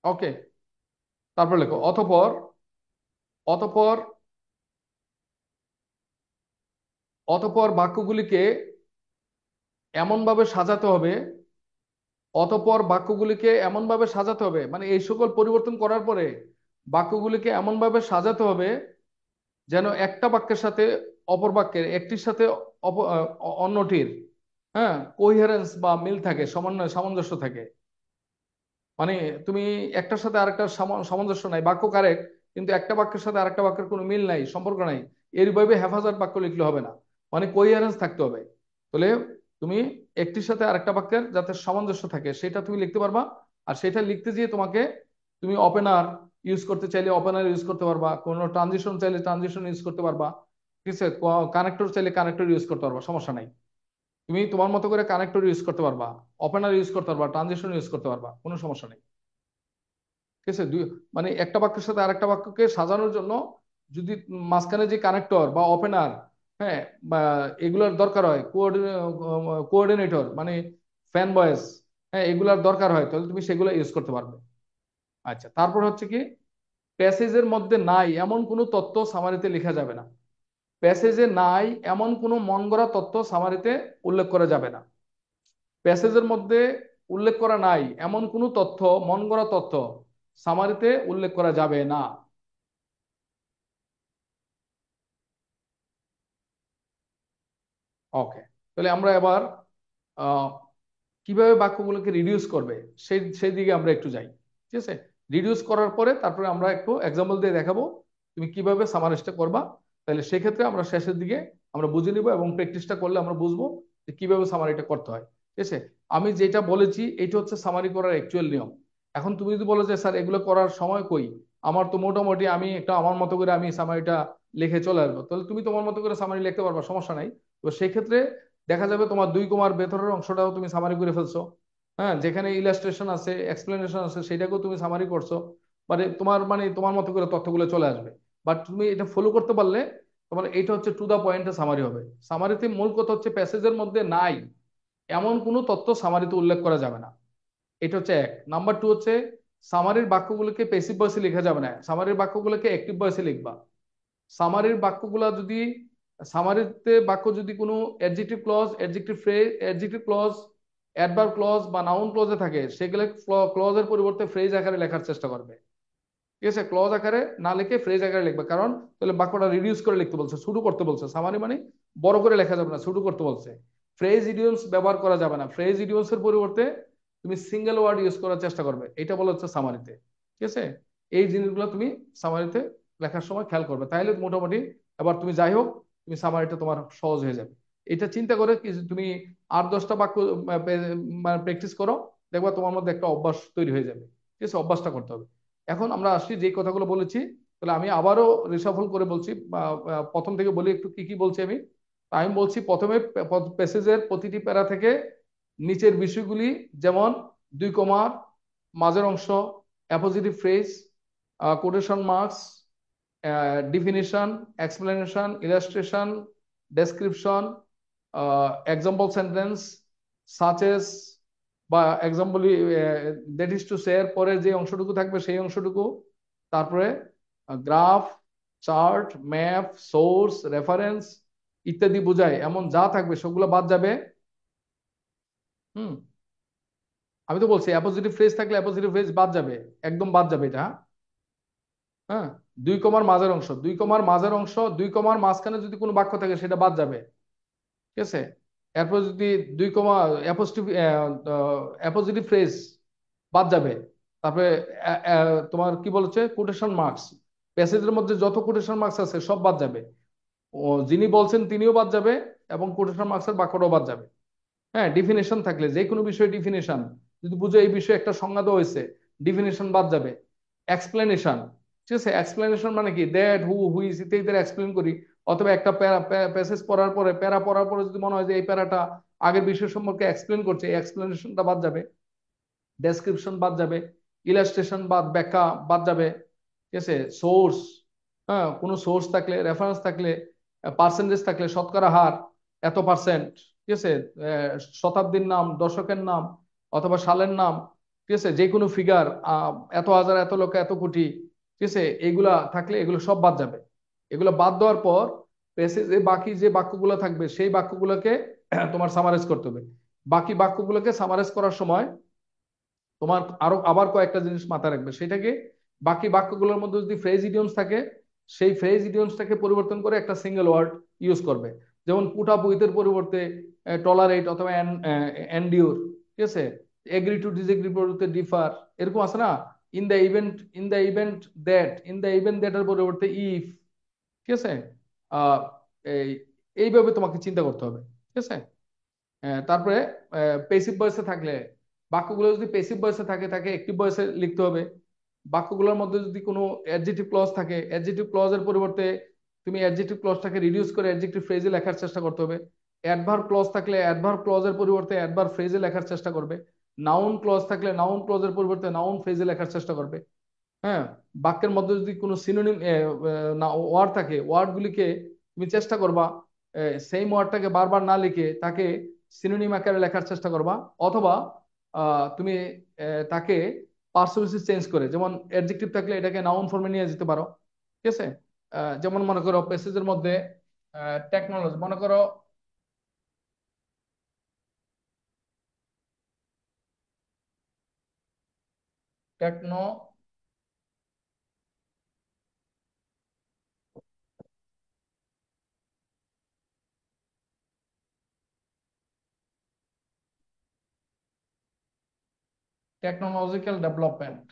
ওকে, তারপর লেখো অতঃপর। অতঃপর অতঃপর বাক্যগুলিকে এমনভাবে সাজাতে হবে, অতঃপর বাক্যগুলিকে এমনভাবে সাজাতে হবে, মানে এই সকল পরিবর্তন করার পরে বাক্যগুলিকে এমনভাবে সাজাতে হবে যেন একটা বাক্যের সাথে অপর বাক্যের, একটির সাথে অন্যটির, হ্যাঁ, কোহিয়ারেন্স বা মিল থাকে, সমন্বয় সামঞ্জস্য থাকে। মানে তুমি একটার সাথে আরেকটার সামঞ্জস্য নাই, বাক্য কারেক্ট কিন্তু একটা বাক্যের সাথে আরেকটা বাক্যের কোনো মিল নাই, সম্পর্ক নাই, এইভাবে হেফাজত বাক্য লিখলে হবে না। মানে কোহিয়ারেন্স থাকতে হবে। তাহলে তুমি একটির সাথে আরেকটা বাক্যের যাতে সামঞ্জস্য থাকে সেটা তুমি লিখতে পারবা। আর সেটা লিখতে গিয়ে তোমাকে, তুমি ওপেনার ইউজ করতে চাইলে ওপেনার ইউজ করতে পারবা, কোনো ট্রানজিশন চাইলে ট্রানজিশন ইউজ করতে পারবা, ঠিক আছে, কানেক্টর চাইলে কানেক্টর ইউজ করতে পারবা, সমস্যা নাই। তুমি তোমার মতো করে কানেক্টর ইউজ করতে পারবা, ওপেনার ইউজ করতে পারবা, ট্রানজিশন ইউজ করতে পারবা, কোনো সমস্যা নেই। ঠিক আছে, মানে একটা বাক্যের সাথে আরেকটা বাক্যকে সাজানোর জন্য যদি মাঝখানে যে কানেক্টর বা ওপেনার, হ্যাঁ, বা এগুলার দরকার হয়, কোঅর্ডিনেটর মানে ফ্যান বয়েস, হ্যাঁ, এগুলার দরকার হয়, তাহলে তুমি সেগুলো ইউজ করতে পারবে। আচ্ছা, তারপর হচ্ছে কি, প্যাসেজের মধ্যে নাই এমন কোনো তথ্য সামারিতে লেখা যাবে না। প্যাসেজে নাই এমন কোনো মন গড়া তথ্য সামারিতে উল্লেখ করা যাবে না। প্যাসেজের মধ্যে উল্লেখ করা নাই এমন কোনো তথ্য, মন গড়া তথ্য সামারিতে উল্লেখ করা যাবে না। ওকে, তাহলে আমরা এবার আহ, কিভাবে বাক্যগুলোকে রিডিউস করবে সেই সেই দিকে আমরা একটু যাই। ঠিক আছে, রিডিউস করার পরে তারপরে আমরা একটু এক্সাম্পল দিয়ে দেখাবো তুমি কিভাবে সামারাইজটা করবা। তাহলে সেক্ষেত্রে আমরা শেষের দিকে আমরা বুঝে নিব এবং প্র্যাকটিসটা করলে আমরা বুঝবো যে কিভাবে সামারিটা করতে হয়। ঠিক আছে, আমি যেটা বলেছি এটা হচ্ছে সামারি করার অ্যাকচুয়াল নিয়ম। এখন তুমি যদি বলো যে স্যার এগুলো করার সময় কই, আমার তো মোটামুটি আমি একটা আমার মতো করে আমি সামারিটা লিখে চলে আসবো, তাহলে তুমি তোমার মতো করে সামারি লিখতে পারবা, সমস্যা নাই। তো সেই ক্ষেত্রে দেখা যাবে তোমার 2 কমার ভেতরের অংশটাও তুমি সামারি করে ফেলছো, হ্যাঁ, যেখানে ইলাস্ট্রেশন আছে, এক্সপ্লেনেশন আছে, সেটাকেও তুমি সামারি করছো। মানে তোমার মতো করে তথ্যগুলো চলে আসবে। বাট তুমি এটা ফলো করতে পারলে তোমার এটা হচ্ছে টু দা পয়েন্টে সামারি হবে। সামারিতে মূল কথা হচ্ছে প্যাসেজের মধ্যে নাই এমন কোনো তথ্য সামারিতে উল্লেখ করা যাবে না। এটা হচ্ছে এক। নাম্বার টু হচ্ছে সামারির বাক্যগুলোকে প্যাসিভ ভয়েসে লেখা যাবে না, সামারির বাক্যগুলোকে অ্যাক্টিভ ভয়েসে লিখবা। সামারির বাক্যগুলা যদি, সামারিতে বাক্য যদি কোনো adjective clause, adjective phrase, adjective clause, adverb clause বা নাউন ক্লজে থাকে সেগুলো ক্লজের পরিবর্তে ফ্রেজ আকারে লেখার চেষ্টা করবে। ঠিক আছে, ক্লজ আকারে না লিখে ফ্রেজ আকারে লিখবে, কারণ তাহলে বাক্যটা রিডিউস করে লিখতে বলছে, শুরু করতে বলছে। সামারি মানে বড় করে লেখা যাবে না, শুরু করতে বলছে। ফ্রেজ ইডিয়মস ব্যবহার করা যাবে না, ফ্রেজ ইডিয়মস এর পরিবর্তে তুমি সিঙ্গেল ওয়ার্ড ইউজ করার চেষ্টা করবে, এটা বলা হচ্ছে সামারিতে। ঠিক আছে, এই জিনিসগুলো তুমি সামারিতে লেখার সময় খেয়াল করবে, তাহলে মোটামুটি এবার তুমি যাই হোক, তুমি সামারিটা তোমার সহজ হয়ে যাবে। এটা চিন্তা করে কি তুমি 8-10টা বাক্য মানে প্র্যাকটিস করো, দেখবা তোমার মধ্যে একটা অভ্যাস তৈরি হয়ে যাবে। ঠিক আছে, অভ্যাসটা করতে হবে। এখন আমরা আসছি যে কথাগুলো বলেছি, তাহলে আমি আবারও রিসাফল করে বলছি, প্রথম থেকে বলি একটু কি কি বলছি আমি। তা আমি বলছি প্রথমে প্যাসেজের প্রতিটি প্যারা থেকে নিচের বিষয়গুলি, যেমন 2 কমা, মাঝের অংশ, appositive phrase, quotation marks, definition, explanation, illustration, description, example sentence, such as বা example, that is to say এর পরে যে অংশটুকু থাকবে সেই অংশটুকু, তারপরে graph, chart, map, source, reference ইত্যাদি বোঝায় এমন যা থাকবে সেগুলো বাদ যাবে। হুম, আমি তো বলছি অ্যাপোজিটিভ ফ্রেজ থাকলে অ্যাপোজিটিভ ফ্রেজ বাদ যাবে, একদম বাদ যাবে এটা, হ্যাঁ? হ্যাঁ, দুই কমার মাঝের অংশ, দুই কমার মাঝের অংশ, দুই কমার মাঝখানে যদি কোনো বাক্য থাকে সেটা বাদ যাবে। ঠিক আছে। এরপর যদি দুই কমা অ্যাপোজিটিভ ফ্রেজ বাদ যাবে। তারপরে তোমার কি বলেছে কোটেশন মার্কস, প্যাসেজের মধ্যে যত কোটেশন মার্কস আছে সব বাদ যাবে। ও যিনি বলছেন তিনিও বাদ যাবে, এবং কোটেশন মার্কসের বাক্যটাও বাদ যাবে। হ্যাঁ, ডিফিনেশন থাকলে যে কোনো বিষয়ে ডিফিনেশন যদি বুঝে এই বিষয়ে একটা সংজ্ঞা দেওয়া হয়েছে, ডিফিনেশন বাদ যাবে। এক্সপ্লেনেশন, ঠিক আছে, এক্সপ্লেনেশন মানে কি, দ্যাট হু হুইজ ইত্যাদি এক্সপ্লেন করি, অথবা একটা প্যাসেজ পড়ার পরে, প্যারা পড়ার পরে যদি মনে হয় যে এই প্যারাটা আগের বিষয় সম্পর্কে এক্সপ্লেন করছে, এই এক্সপ্লেনেশনটা বাদ যাবে। ডেসক্রিপশন বাদ যাবে, ইলাস্ট্রেশন বাদ, ব্যাখ্যা বাদ যাবে। ঠিক আছে। সোর্স, হ্যাঁ, কোনো সোর্স থাকলে, রেফারেন্স থাকলে, পার্সেন্টেজ থাকলে, শতকরা হার এত পার্সেন্ট, ঠিক আছে, শতাব্দীর নাম, দশকের নাম, অথবা সালের নাম, ঠিক আছে, যে কোনো ফিগার, এত হাজার, এত লক্ষ, এত কোটি, ঠিক আছে, এগুলা থাকলে এগুলো সব বাদ যাবে। এগুলো বাদ দেওয়ার পর প্যাসেজে বাকি যে বাক্যগুলো থাকবে সেই বাক্যগুলোকে তোমার সামারাইজ করতে হবে। বাকি বাক্যগুলোকে সামারাইজ করার সময় তোমার আরো আবার কয়েকটা জিনিস মাথায় রাখবে, সেটাকে বাকি বাক্যগুলোর মধ্যে যদি ফ্রেজ ইডিয়মস থাকে, সেই ফ্রেজ ইডিয়মসটাকে পরিবর্তন করে একটা সিঙ্গেল ওয়ার্ড ইউজ করবে। যেমন পুট আপ উইথের পরিবর্তে টলারেট অথবা এন্ডিউর, ঠিক আছে। এগ্রি টু ডিসএগ্রি পরিবর্তে ডিফার, এরকম আছে না। ইন দ্য ইভেন্ট দ্যাট এর পরিবর্তে ইফ, ঠিক আছে। আহ এই এইভাবে তোমাকে চিন্তা করতে হবে। ঠিক আছে। তারপরে পেসিভ ভয়েসে থাকলে, বাক্যগুলো যদি পেসিভ ভয়েসে থাকে তাকে অ্যাক্টিভ ভয়েসে লিখতে হবে। বাক্যগুলোর মধ্যে যদি কোনো অ্যাডজেক্টিভ ক্লজ থাকে, অ্যাডজেক্টিভ ক্লজের পরিবর্তে তুমি অ্যাডজেক্টিভ ক্লজটাকে রিডিউস করে অ্যাডজেক্টিভ ফ্রেজে লেখার চেষ্টা করতে হবে। অ্যাডভার্ব ক্লজ থাকলে অ্যাডভার্ব ক্লজের পরিবর্তে অ্যাডভার্ব ফ্রেজে লেখার চেষ্টা করবে। নাউন ক্লজ থাকলে নাউন ক্লজের পরিবর্তে নাউন ফ্রেজে লেখার চেষ্টা করবে। হ্যাঁ, বাক্যের মধ্যে যদি কোনো সিনোনিম না ওয়ার্ড থাকে, ওয়ার্ডগুলিকে তুমি চেষ্টা করবা সেম ওয়ার্ডটাকে বারবার না লিখে তাকে সিনোনিম আকারে লেখার চেষ্টা করবা। অথবা তুমি তাকে পার্সোনালিটি চেঞ্জ করে, যেমন অ্যাডজেক্টিভ থাকলে এটাকে নাউন ফর্মে নিয়ে যেতে পারো। ঠিক আছে। যেমন মনে করো প্যাসেজের মধ্যে টেকনোলজি, মনে করো টেকনো টেকনোলজিক্যাল ডেভেলপমেন্ট,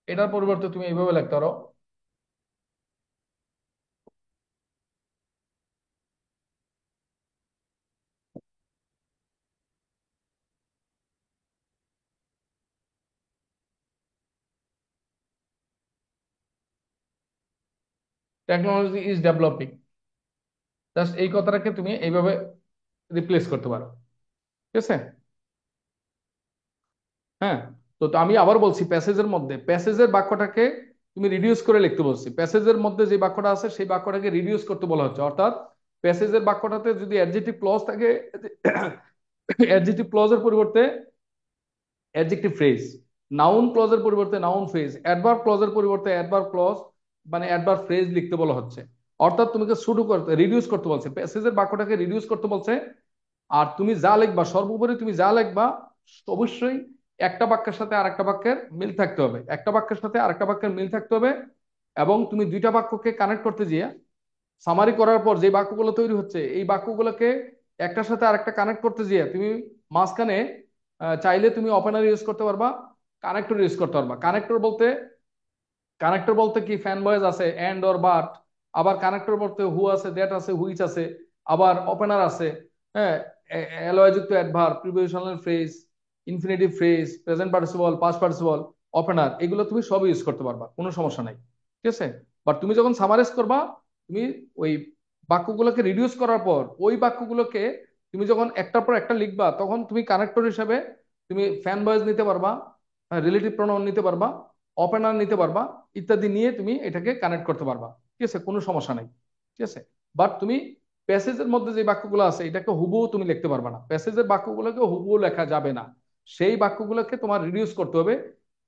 এটার পরিবর্তে তুমি এইভাবে লিখতে পারো, টেকনোলজি ইজ ডেভেলপিং। জাস্ট এই কথাটাকে তুমি এইভাবে রিপ্লেস করতে পারো। ঠিক আছে। হ্যাঁ, তো আমি আবার বলছি, প্যাসেজের মধ্যে প্যাসেজের বাক্যটাকে তুমি রিডিউস করে লিখতে বলছি। প্যাসেজের মধ্যে যে বাক্যটা আছে সেই বাক্যটাকে রিডিউস করতে বলা হচ্ছে, অর্থাৎ প্যাসেজের বাক্যটাতে যদি অ্যাডজেক্টিভ ক্লজ থাকে, অ্যাডজেক্টিভ ক্লজের পরিবর্তে অ্যাডজেক্টিভ ফ্রেজ, নাউন ক্লজের পরিবর্তে নাউন ফ্রেজ, অ্যাডভার্ব ক্লজের পরিবর্তে অ্যাডভার্ব ক্লজ মানে অ্যাডভার্ব ফ্রেজ লিখতে বলা হচ্ছে। অর্থাৎ তোমাকে শুরু করতে, রিডিউস করতে বলছে, প্যাসেজের বাক্যটাকে রিডিউস করতে বলছে। আর তুমি যা লিখবা, সর্বোপরি তুমি যা লিখবা অবশ্যই একটা বাক্যের সাথে আরেকটা বাক্যের মিল থাকতে হবে, একটা বাক্যের সাথে আরেকটা বাক্যের মিল থাকতে হবে। এবং তুমি দুইটা বাক্যকে কানেক্ট করতে গিয়ে সামারি করার পর যে বাক্যগুলো তৈরি হচ্ছে, এই বাক্যগুলোকে একটার সাথে আরেকটা কানেক্ট করতে গিয়ে তুমি মাঝখানে চাইলে তুমি ওপেনার ইউজ করতে পারবা, কানেক্টর ইউজ করতে পারবা। কানেক্টর বলতে কি, ফ্যান বয়েজ আছে, এন্ড অর বাট। আবার কানেক্টর বলতে হু আছে, দ্যাট আছে, হুইচ আছে। আবার ওপেনার আছে, হ্যাঁ, এলয়যুক্ত adverb, prepositional phrase, infinitive phrase, present participle, past participle, opener, এগুলো তুমি সবই ইউজ করতে পারবা, কোনো সমস্যা নাই। ঠিক আছে। বাট তুমি যখন সামারাইজ করবা, তুমি ওই বাক্যগুলোকে রিডিউস করার পর ওই বাক্যগুলোকে তুমি যখন একটার পর একটা লিখবা, তখন তুমি কানেক্টর হিসেবে তুমি ফ্যান বয়েজ নিতে পারবা, রিলেটিভ প্রোনাউন নিতে পারবা, ওপেনার নিতে পারবা, ইত্যাদি নিয়ে তুমি এটাকে কানেক্ট করতে পারবা। ঠিক আছে, কোনো সমস্যা নাই। ঠিক আছে। বাট তুমি প্যাসেজের মধ্যে যে বাক্যগুলো আছে এটাকে হুবহু তুমি লিখতে পারবে না, প্যাসেজের বাক্যগুলোকে হুবহু লেখা যাবে না। সেই বাক্যগুলোকে তোমার রিডিউস করতে হবে।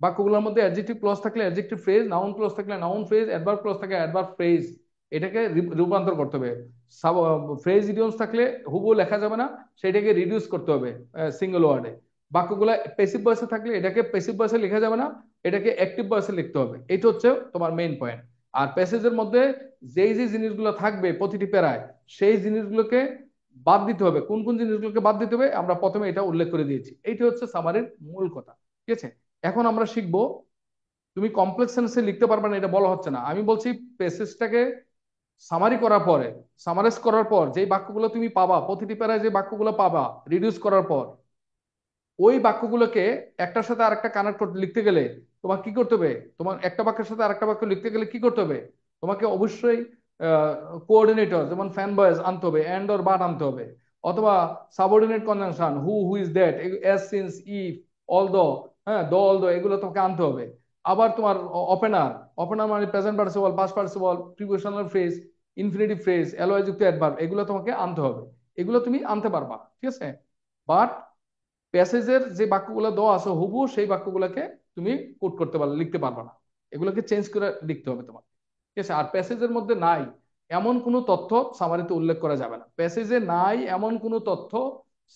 বাক্যগুলোর মধ্যে অ্যাডজেক্টিভ ক্লজ থাকলে অ্যাডজেক্টিভ ফ্রেজ, নাউন ক্লজ থাকলে নাউন ফ্রেজ, অ্যাডভার্ব ক্লজ থাকলে অ্যাডভার্ব ফ্রেজ, এটাকে রূপান্তর করতে হবে। ফ্রেজ ইডিয়মস থাকলে হুবহু লেখা যাবে না, সেটাকে রিডিউস করতে হবে সিঙ্গেল ওয়ার্ডে। বাক্যগুলা প্যাসিভ ভয়েসে থাকলে এটাকে প্যাসিভ ভয়েসে লেখা যাবে না, এটাকে অ্যাক্টিভ ভয়েসে লিখতে হবে। এটা হচ্ছে তোমার মেইন পয়েন্ট। আর প্যাসেজের মধ্যে যেই যে জিনিসগুলো থাকবে প্রতিটি প্যারায়, সেই জিনিসগুলোকে বাদ দিতে হবে। কোন কোন জিনিসগুলোকে বাদ দিতে হবে আমরা প্রথমে এটা উল্লেখ করে দিয়েছি। এইটা হচ্ছে সামারির মূল কথা। ঠিক আছে, এখন আমরা শিখবো, তুমি কমপ্লেক্স সেন্সে লিখতে পারবে না এটা বলা হচ্ছে না। আমি বলছি প্যাসেজটাকে সামারি করার পরে, সামারাইজ করার পর যে বাক্যগুলো তুমি পাবা, প্রতিটি প্যারায় যে বাক্যগুলো পাবা রিডিউস করার পর, ওই বাক্যগুলোকে একটার সাথে আরেকটা কানেক্ট করতে লিখতে গেলে তোমার কি করতে হবে? তোমার একটা বাক্যের সাথে আরেকটা বাক্য লিখতে গেলে কি করতে হবে? তোমাকে অবশ্যই কোঅর্ডিনেটর যেমন ফ্যান বয়েজ আনতে হবে, এন্ড অর বাট আনতে হবে, অথবা subordinate conjunction who is that, S since if all দো, হ্যাঁ দো অল দো, এগুলো তোমাকে আনতে হবে। আবার তোমার ওপেনার, ওপেনার মানে present participle, past participle, prepositional phrase, infinitive phrase, LY যুক্ত অ্যাডভার্ব, এগুলো তোমাকে আনতে হবে। এগুলো তুমি আনতে পারবা, ঠিক আছে। বাট প্যাসেজের যে বাক্যগুলো দেওয়া আছে হুবহু সেই বাক্যগুলোকে তুমি কোট করতে পারবে, লিখতে পারবে না। এগুলোকে চেঞ্জ করে লিখতে হবে তোমার, ঠিক আছে। আর প্যাসেজের মধ্যে নাই এমন কোনো তথ্য সামারিতে উল্লেখ করা যাবে না। প্যাসেজে নাই এমন কোনো তথ্য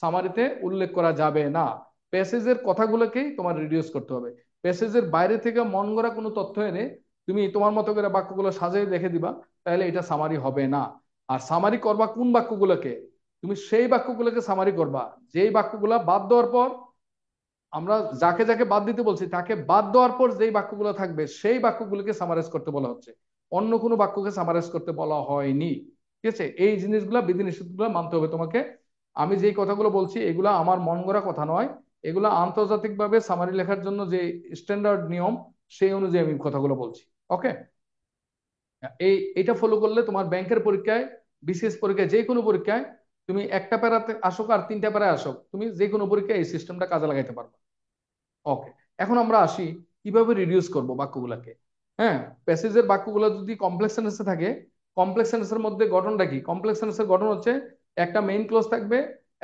সামারিতে উল্লেখ করা যাবে না। প্যাসেজের কথাগুলোকেই তোমার রিডিউস করতে হবে। প্যাসেজের বাইরে থেকে মন গড়া কোনো তথ্য এনে তুমি তোমার মতো করে বাক্যগুলো সাজিয়ে দেখে দিবা, তাহলে এটা সামারি হবে না। আর সামারি করবা কোন বাক্যগুলোকে? তুমি সেই বাক্যগুলোকে সামারি করবা যেই বাক্যগুলা বাদ দেওয়ার পর, আমরা যাকে যাকে বাদ দিতে বলছি তাকে বাদ দেওয়ার পর যেই বাক্যগুলো থাকবে সেই বাক্যগুলোকে সামারাইজ করতে বলা হচ্ছে, অন্য কোনো বাক্যকে সামারাইজ করতে বলা হয়নি। ঠিক আছে, এই জিনিসগুলা বিধি নিষেধগুলো মানতে হবে তোমাকে। আমি যেই কথাগুলো বলছি এগুলা আমার মন গড়া কথা নয়, এগুলা আন্তর্জাতিকভাবে সামারি লেখার জন্য যে স্ট্যান্ডার্ড নিয়ম, সেই অনুযায়ী আমি কথাগুলো বলছি। ওকে, এটা ফলো করলে তোমার ব্যাংকের পরীক্ষায়, বিসিএস পরীক্ষায়, যে কোনো পরীক্ষায় তুমি একটা প্যারাতে আসো আর তিনটা প্যারায় আসো, তুমি যে কোনো পরীক্ষায় এই সিস্টেমটা কাজে লাগাইতে পারবে। ওকে, এখন আমরা আসি কিভাবে রিডিউস করব বাক্যগুলোকে। হ্যাঁ, প্যাসেজের বাক্যগুলো যদি কমপ্লেক্স সেন্টেন্সে থাকে, কমপ্লেক্স সেন্টেন্সের মধ্যে গঠনটা কি? কমপ্লেক্স সেন্টেন্সের গঠন হচ্ছে একটা মেইন ক্লজ থাকবে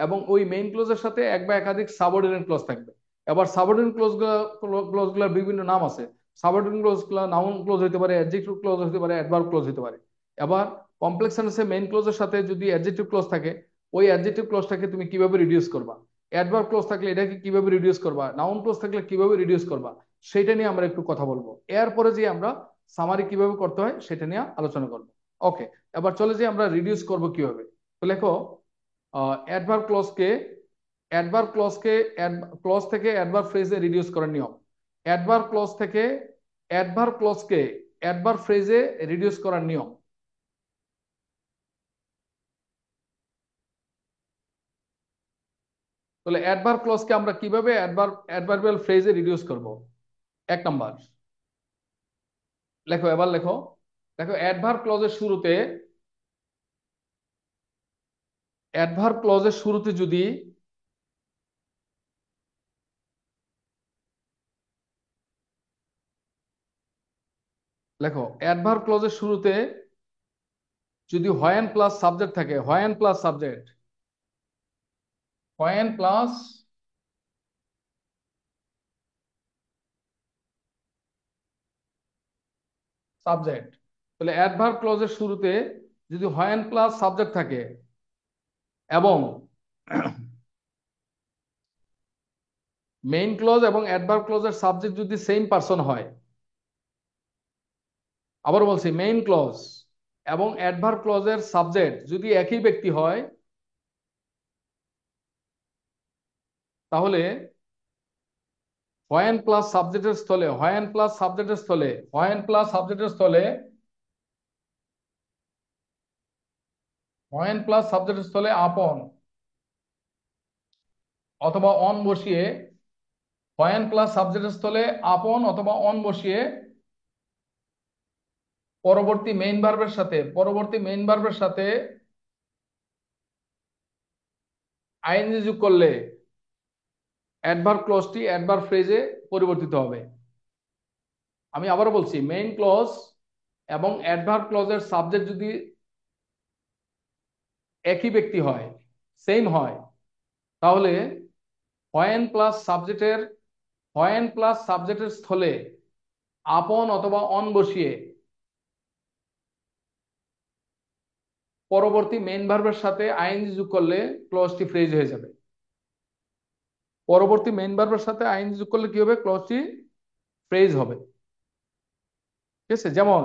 এবং ওই মেইন ক্লজের সাথে এক বা একাধিক সাবঅর্ডিনেট ক্লজ থাকবে। এবার সাবঅর্ডিনেট ক্লজগুলোর বিভিন্ন নাম আছে। সাবঅর্ডিনেট ক্লজগুলো নাউন ক্লজ হতে পারে, অ্যাডজেক্টিভ ক্লজ হতে পারে, অ্যাডভার্ব ক্লজ হতে পারে। এবার কমপ্লেক্স সেন্টেন্সে মেইন ক্লজের সাথে যদি অ্যাডজেক্টিভ ক্লজ থাকে, ওই অ্যাডজেক্টিভ ক্লজটাকে তুমি কিভাবে রিডিউস করবা? অ্যাডভার্ব ক্লজ থাকলে এটাকে কিভাবে রিডিউস করবা? নাউন ক্লজ থাকলে কিভাবে রিডিউস করবা? সেটা নিয়ে আমরা একটু কথা বলবো। এরপরে যে আমরা সামারি কিভাবে করতে হয় সেটা নিয়ে আলোচনা করবো। ওকে, এবার চলে যে আমরা রিডিউস করব কিভাবে। তো লেখো, অ্যাডভার্ব ক্লজকে, অ্যাডভার্ব ক্লজকে ক্লজ থেকে অ্যাডভার্ব ফ্রেজে রিডিউস করার নিয়ম। অ্যাডভার্ব ক্লজ থেকে অ্যাডভার্ব ক্লজকে অ্যাডভার্ব ফ্রেজে রিডিউস করার নিয়ম। তাহলে অ্যাডভার্ব ক্লজকে আমরা কিভাবে অ্যাডভার্বিয়াল ফ্রেজে রিডিউস করব? এক নাম্বার, লেখো, এবার লেখো, দেখো অ্যাডভার্ব ক্লজের শুরুতে, অ্যাডভার্ব ক্লজের শুরুতে যদি, লেখো অ্যাডভার্ব ক্লজের শুরুতে যদি হোয়েন প্লাস সাবজেক্ট থাকে, when plus subject, when plus subject, তাহলে অ্যাডভার্ব ক্লজের শুরুতে যদি হোয়েন প্লাস সাবজেক্ট থাকে এবং মেইন ক্লজ এবং অ্যাডভার্ব ক্লজের সাবজেক্ট যদি সেম পারসন হয়, আবার বলছি মেইন ক্লজ এবং অ্যাডভার্ব ক্লজের সাবজেক্ট যদি একই ব্যক্তি হয়, তাহলে হোয়েন প্লাস সাবজেক্টের স্থলে, হোয়েন প্লাস সাবজেক্টের স্থলে, হোয়েন প্লাস সাবজেক্টের স্থলে, হোয়েন প্লাস সাবজেক্টের স্থলে আপন অথবা অন বসিয়ে, হোয়েন প্লাস সাবজেক্টের স্থলে আপন অথবা অন বসিয়ে পরবর্তী মেইন ভার্বের সাথে, পরবর্তী মেইন ভার্বের সাথে আইএনজি যোগ করলে অ্যাডভার্ব ক্লজটি অ্যাডভার্ব ফ্রেজে পরিবর্তিত হবে। আমি আবার বলছি, মেইন ক্লজ এবং অ্যাডভার্ব ক্লজের সাবজেক্ট যদি একই ব্যক্তি হয়, সেম হয়, তাহলে হোয়েন প্লাস সাবজেক্টের, হোয়েন প্লাস সাবজেক্টের স্থলে আপন অথবা অন বসিয়ে পরবর্তী মেইন ভার্বের সাথে আইএনজি যোগ করলে ক্লজটি ফ্রেজ হয়ে যাবে। পরবর্তী মেইন ভার্বের সাথে আইএনজি যোগ করলে কি হবে, ক্লজটি ফ্রেজ হবে। ঠিক আছে, যেমন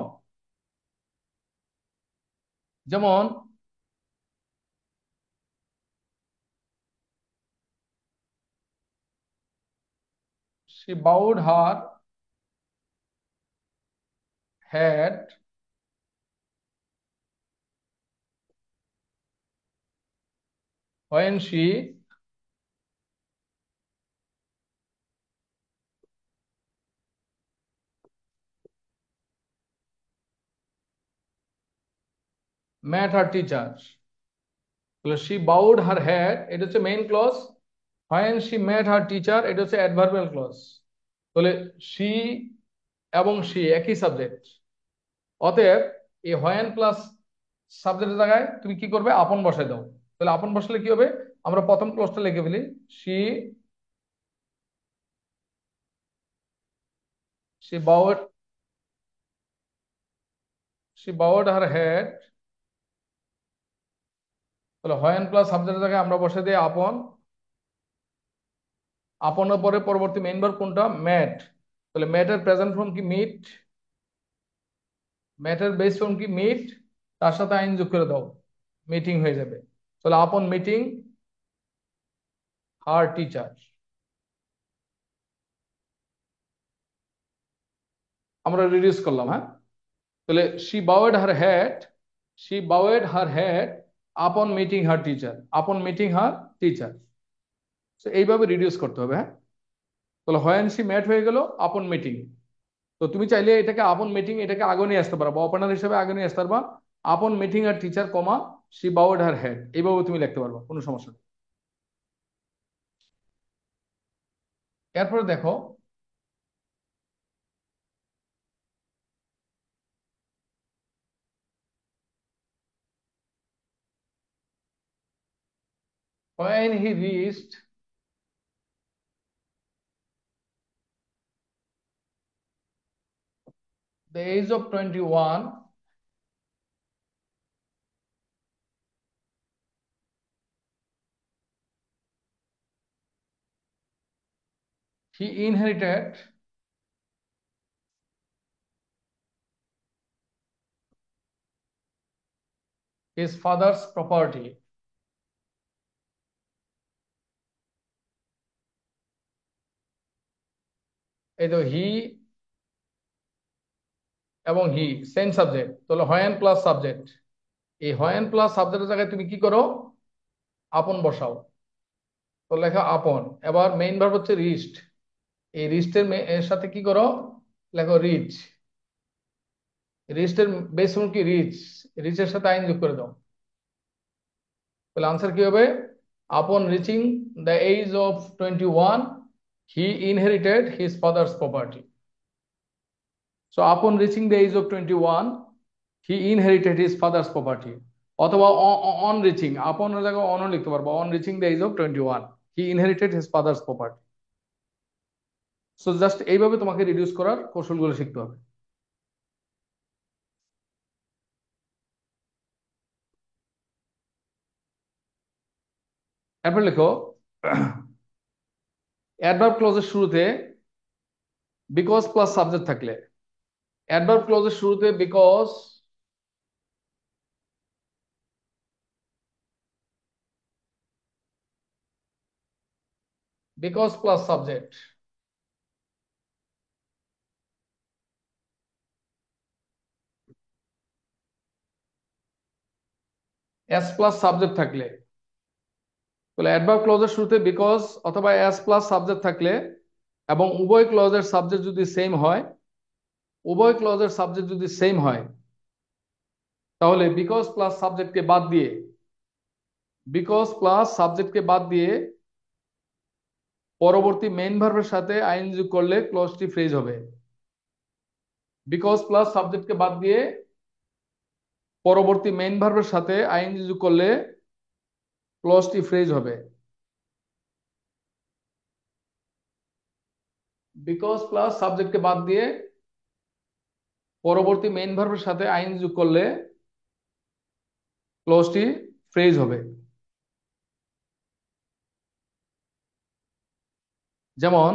যেমন she bowed her head when she met her teacher। তাহলে she bowed her head এটা হচ্ছে main clause, when she met her teacher এটা হচ্ছে অ্যাডভার্বিয়াল ক্লজ। তাহলে she এবং she একই সাবজেক্ট, অতএব এই when প্লাস সাবজেক্টের জায়গায় তুমি কি করবে, আপন বসাই দাও। তাহলে আপন বসালে কি হবে, আমরা প্রথম ক্লজটা লিখে ফেলি, she she bowed she bowed her head। তাহলে when প্লাস সাবজেক্টের জায়গায় আমরা বসাই দিই আপন, আপনের পরে পরবর্তী মেইন ভার্ব কোনটা, ম্যাট। তাহলে ম্যাটের প্রেজেন্ট ফর্ম কি মিট, ম্যাটের বেস ফর্ম কি মিট, তার সাথে আইন যোগ করে দাও, মিটিং হয়ে যাবে। তাহলে আপন মিটিং হার টিচার, আমরা রিডিউস করলাম। হ্যাঁ, তাহলে শি বাউয়েড হার হেড আপন মিটিং হার টিচার, আপন মিটিং হার টিচার। এইভাবে রিডিউস করতে হবে। হ্যাঁ, তাহলে হোয়েন শি ম্যাট হয়ে গেল আপন মিটিং। তো তুমি চাইলে এটাকে আপন মিটিং এটাকে আগে নিয়ে আসতে পারবা, ওপেনার হিসেবে আগে নিয়ে আসতে পারবা, upon meeting her teacher comma she bowed her head, এইভাবে তুমি লিখতে পারবা, কোনো সমস্যা নেই। এরপরে দেখো when he reached the age of 21 he inherited his father's property। এই তো হি এবং হি সেম সাবজেক্ট, তাহলে হোয়েন প্লাস সাবজেক্ট, এই হোয়েন প্লাস সাবজেক্টের জায়গায় তুমি কি করো, আপন বসাও। তো লেখা আপন, এবার মেইন ভার্ব হচ্ছে রিস্ট, এই রিস্টের এর সাথে কি করো, লেখো রিচ, রিস্টের বেস ফর্ম কি রিচ, রিচের সাথে আইন যোগ করে দাও। তাহলে আনসার কি হবে, upon reaching the age of 21 he inherited his father's property. So upon reaching the age of 21 he inherited his father's property, অথবা অন রিচিং, আপন জায়গায় অনও লিখতে পারবো, on reaching the age of 21 he inherited his father's property. So just এইভাবে তোমাকে রিডিউস করার কৌশলগুলো শিখতে হবে। এরপর লিখো অ্যাডভার্ব ক্লজের শুরুতে বিকজ প্লাস সাবজেক্ট থাকলে, অ্যাডভার্ব ক্লজের শুরুতে because plus subject, S plus subject থাকলে, তাহলে অ্যাডভার্ব ক্লজের শুরুতে বিকজ অথবা এস প্লাস সাবজেক্ট থাকলে এবং উভয় ক্লজের সাবজেক্ট যদি সেম হয়, উভয় ক্লজের সাবজেক্ট যদি সেম হয়, তাহলে বিকজ প্লাস সাবজেক্টকে বাদ দিয়ে, বিকজ প্লাস সাবজেক্টকে বাদ দিয়ে পরবর্তী মেইন ভার্বের সাথে আইন যোগ করলে ক্লজটি ফ্রেজ হবে। বিকজ প্লাস সাবজেক্টকে বাদ দিয়ে পরবর্তী মেইন ভার্বের সাথে আইন যোগ করলে ক্লজটি ফ্রেজ হবে। বিকজ প্লাস সাবজেক্টকে বাদ দিয়ে পরবর্তী মেইন ভার্বের সাথে আইন যোগ করলে ক্লজটি ফ্রেজ হবে। যেমন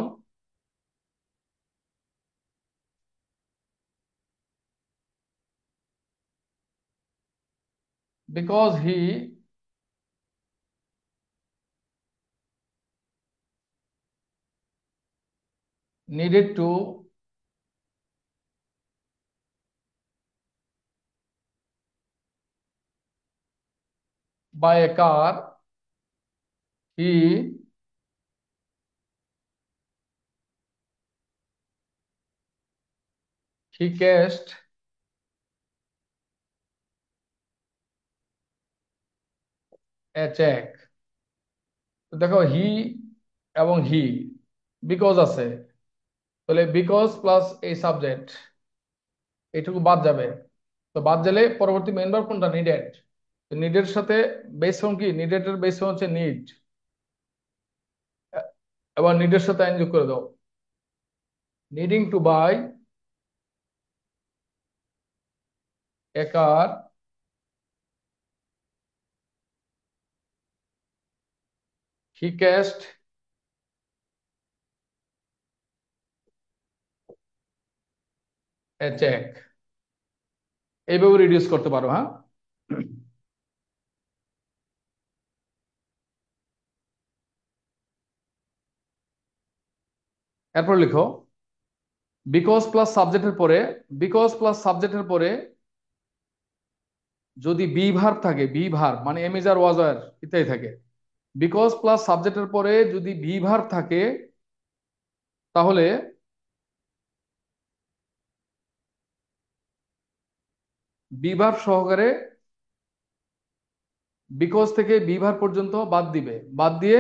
because he needed to buy a car, he cashed a check. তো দেখো হি এবং হি বিকজ আছে, তাহলে বিকজ প্লাস এই সাবজেক্ট এইটুকু বাদ যাবে। তো বাদ গেলে পরবর্তী মেইন ভার্ব কোনটা? নিডেড। নিডের সাথে বেস ফর্ম কি? নিডেড এর বেস ফর্ম হচ্ছে নিড। এবার নিডের সাথে আইন যোগ করে দাও। Needing to buy a car, he cashed a cheque. এইভাবে রিডিউস করতে পারো, হ্যাঁ। এরপর লিখো বিকজ প্লাস সাবজেক্টের পরে, বিকজ প্লাস সাবজেক্টের পরে যদি বি ভার্ব থাকে, বি ভার্ব মানে এম ইজ আর ওয়াজ আর ইত্যাদি থাকে, বিকজ প্লাস সাবজেক্টের পরে যদি বি ভার্ব থাকে তাহলে বি ভার্ব সহকারে বিকজ থেকে বি ভার্ব পর্যন্ত বাদ দিবে। বাদ দিয়ে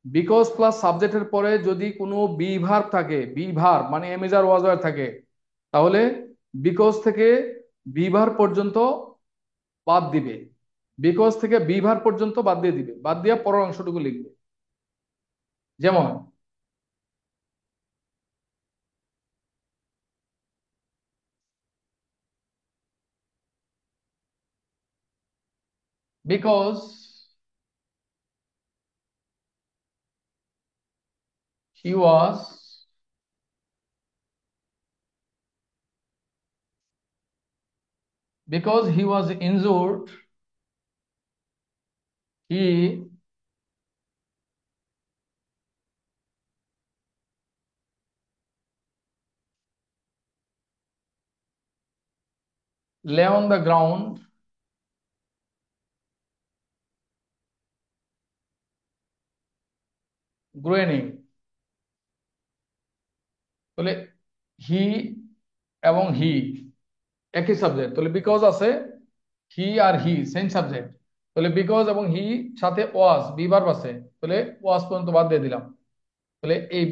বিকজ প্লাস সাবজেক্টের পরে যদি কোনো বি ভার্ব থাকে, বি ভার্ব মানে এম ইজ আর ওয়াজ আর থাকে, তাহলে বিকজ থেকে বি ভার্ব পর্যন্ত বাদ দিবে। বিকজ থেকে বি ভার্ব পর্যন্ত বাদ দিয়ে দিবে, বাদ দিয়ে পরের অংশটুকু লিখবে। যেমন because he was because he was injured, he lay on the ground groaning। তাহলে হি এবং হি একই সাবজেক্ট, তাহলে বিকজ আছে, হি আর হি সেম সাবজেক্ট, তাহলে বিকজ এবং হি সাথে ওয়াজ বি ভার্ব আছে, তাহলে ওয়াজ পর্যন্ত বাদ দিয়ে দিলাম। তাহলে এই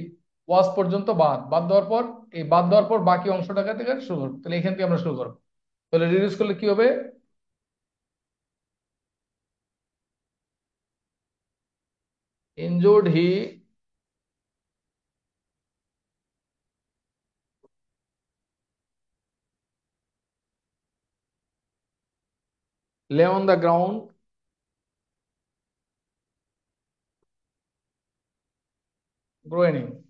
ওয়াজ পর্যন্ত বাদ, বাদ দেওয়ার পর এই বাদ দেওয়ার পর বাকি অংশটাকে থেকে শুরু করবো। তাহলে এখান থেকে আমরা শুরু করবো। তাহলে রিডিউস করলে কি হবে? Injured he lay on the ground groaning।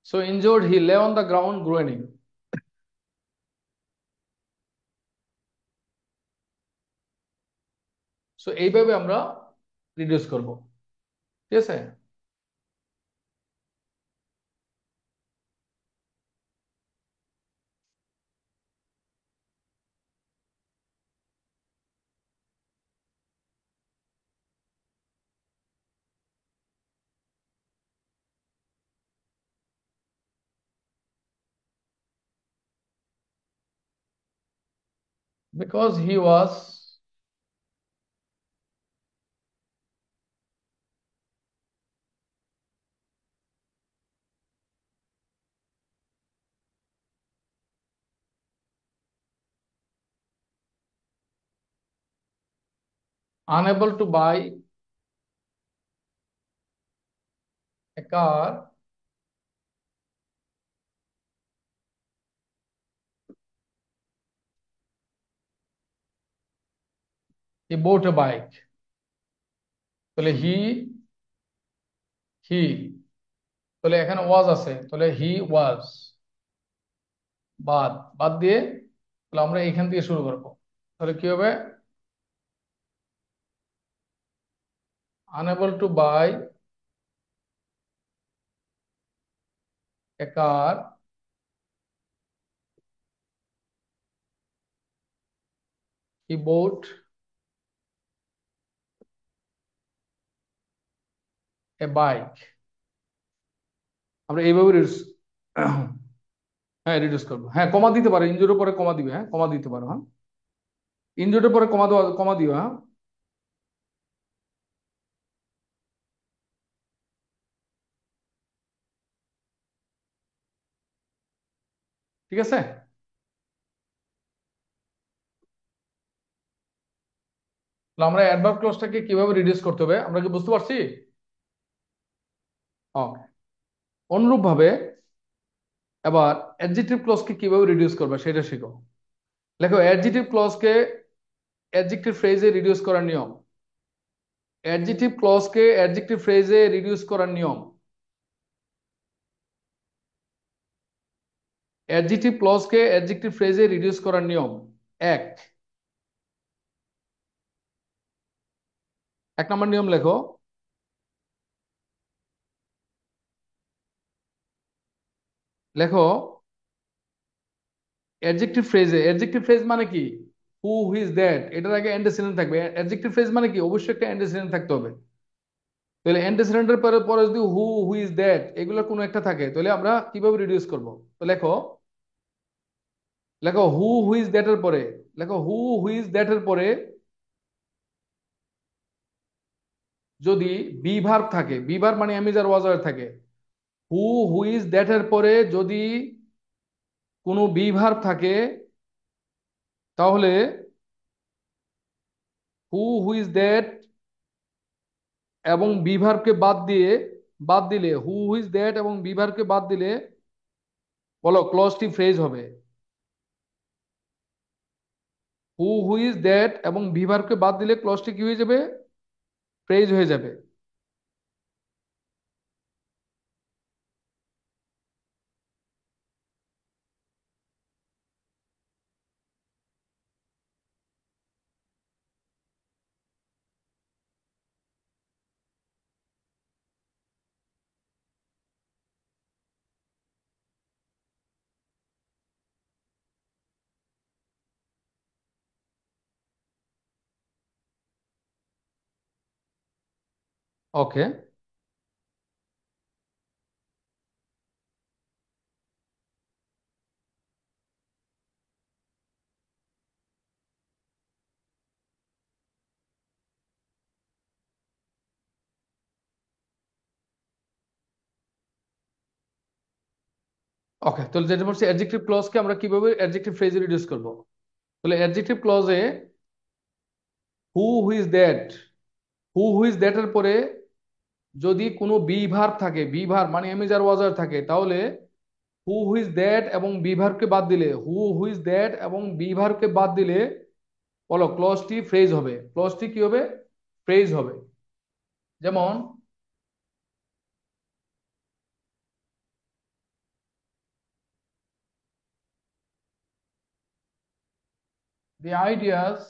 So injured he lay on the ground groaning। So এইভাবে আমরা রিডিউস করব, ঠিক আছে। Because he was unable to buy a car, he bought a bike. তাহলে হি তাহলে এখানে ওয়াজ আছে, তাহলে হি ওয়াজ, বাদ বাদ দিয়ে তাহলে আমরা এখান থেকে শুরু করব। তাহলে কি হবে? Unable to buy a car, he bought a bike. আমরা এইভাবে হ্যাঁ রিডিউস করবো। হ্যাঁ কমা দিতে পারো, ইনজুরের পরে কমা দিবে, হ্যাঁ কমা দিতে পারো, হ্যাঁ ইনজুরের পরে কমা দেওয়া, কমা দিও, হ্যাঁ ঠিক আছে। তাহলে আমরা অ্যাডভার্ব ক্লজটাকে কিভাবে রিডিউস করতে হবে আমরা কি বুঝতে পারছি? ওকে। অনুরূপ ভাবে এবার অ্যাডজেক্টিভ ক্লজকে কিভাবে রিডিউস করবে সেটা শিখো। লেখো অ্যাডজেক্টিভ ক্লজকে অ্যাডজেক্টিভ ফ্রেজে রিডিউস করার নিয়ম। অ্যাডজেক্টিভ ক্লজকে অ্যাডজেক্টিভ ফ্রেজে রিডিউস করার নিয়ম। অ্যাডজেক্টিভ ক্লজকে অ্যাডজেক্টিভ ফ্রেজে রিডিউস করার নিয়ম। এক, এক নম্বর নিয়ম লেখো। লেখো অ্যাডজেক্টিভ ফ্রেজে, অ্যাডজেক্টিভ ফ্রেজ মানে কি? হু হুইজ দ্যাট, এটার আগে অ্যান্টিসিডেন্ট থাকবে। অ্যাডজেক্টিভ ফ্রেজ মানে কি? অবশ্যই একটা অ্যান্টিসিডেন্ট থাকতে হবে। তাহলে অ্যান্টিসিডেন্টের পরে পরে যদি হু হুইজ দ্যাট এগুলো কোনো একটা থাকে তাহলে আমরা কিভাবে রিডিউস করব? তো লেখো, লেখো হু হুইজ দ্যাট এর পরে, লেখো হু হুইজ দ্যাট এর পরে যদি বি ভার্ব থাকে, বি ভার্ব মানে আমি যার ওয়াজার থাকে, হু হুইজ দ্যাট এর পরে যদি কোনো বি ভার্ব থাকে তাহলে হু হুইজ দ্যাট এবং বি ভার্বকে বাদ দিয়ে, বাদ দিলে হু হুইজ দ্যাট এবং বি ভার্বকে বাদ দিলে বলো ক্লজটি ফ্রেজ হবে। হু হুইজ দ্যাট এবং বি ভার্বকে বাদ দিলে ক্লজটি কি হয়ে যাবে? ফ্রেজ হয়ে যাবে। ওকে। ওকে তাহলে যেটা বলছি অ্যাডজেক্টিভ ক্লজকে আমরা কিভাবে অ্যাডজেক্টিভ ফ্রেজে রিডিউস করব। তাহলে অ্যাডজেক্টিভ ক্লজে who which that, who which that এর পরে যদি কোনো বি ভার্ব থাকে, বি ভার্ব মানে আমি যার ওয়াজার থাকে, তাহলে হু হুইজ দ্যাট এবং বি ভার্বকে বাদ দিলে, হু হুইজ দ্যাট এবং বি ভার্বকে বাদ দিলে বলো ক্লজটি ফ্রেজ হবে। ক্লজটি কি হবে? ফ্রেজ হবে। যেমন the ideas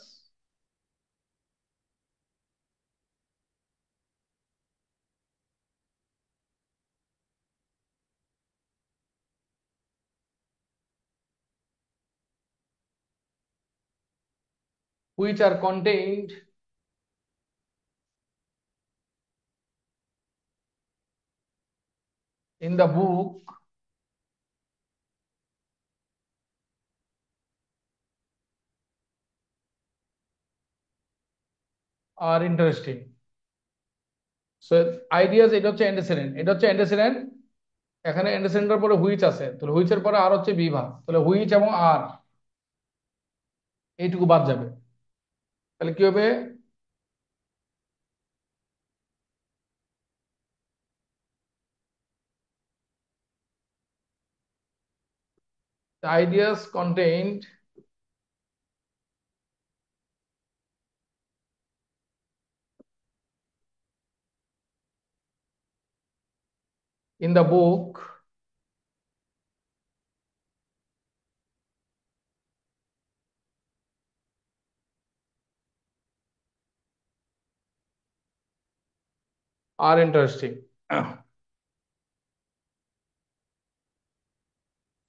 which are contained in the book are interesting. So ideas এটা হচ্ছে অ্যান্টিসিডেন্ট, এটা হচ্ছে অ্যান্টিসিডেন্ট। এখানে অ্যান্টিসিডেন্টের পরে হুইচ আছে, তাহলে হুইচের পরে আর হচ্ছে বিভা, তাহলে হুইচ এবং আর এইটুকু বাদ যাবে। তাহলে কি হবে? The ideas contained in the book are interesting.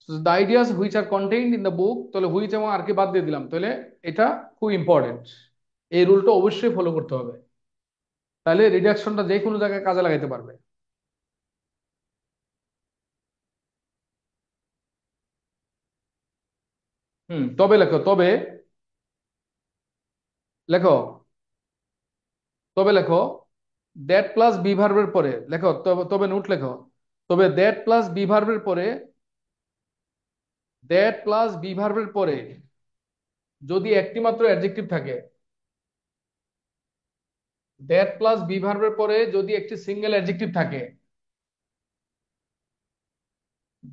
So the ideas which are contained in the book, তাহলে which এবং আর কি বাদ দিয়ে দিলাম, তাহলে এটা খুব ইম্পর্টেন্ট। এই রুলটা অবশ্যই ফলো করতে হবে, তাহলে রিডাকশনটা যে কোনো জায়গায় কাজে লাগাইতে পারবে। তবে লেখো, তবে লেখো, তবে লেখো, দ্যাট প্লাস বি ভার্বের পরে লেখো, তবে তবে নোট লেখো, তবে দ্যাট প্লাস বি ভার্বের পরে, দ্যাট প্লাস বি ভার্বের পরে যদি একটি মাত্র অ্যাডজেক্টিভ থাকে, দ্যাট প্লাস বি ভার্বের পরে যদি একটি সিঙ্গেল অ্যাডজেক্টিভ থাকে,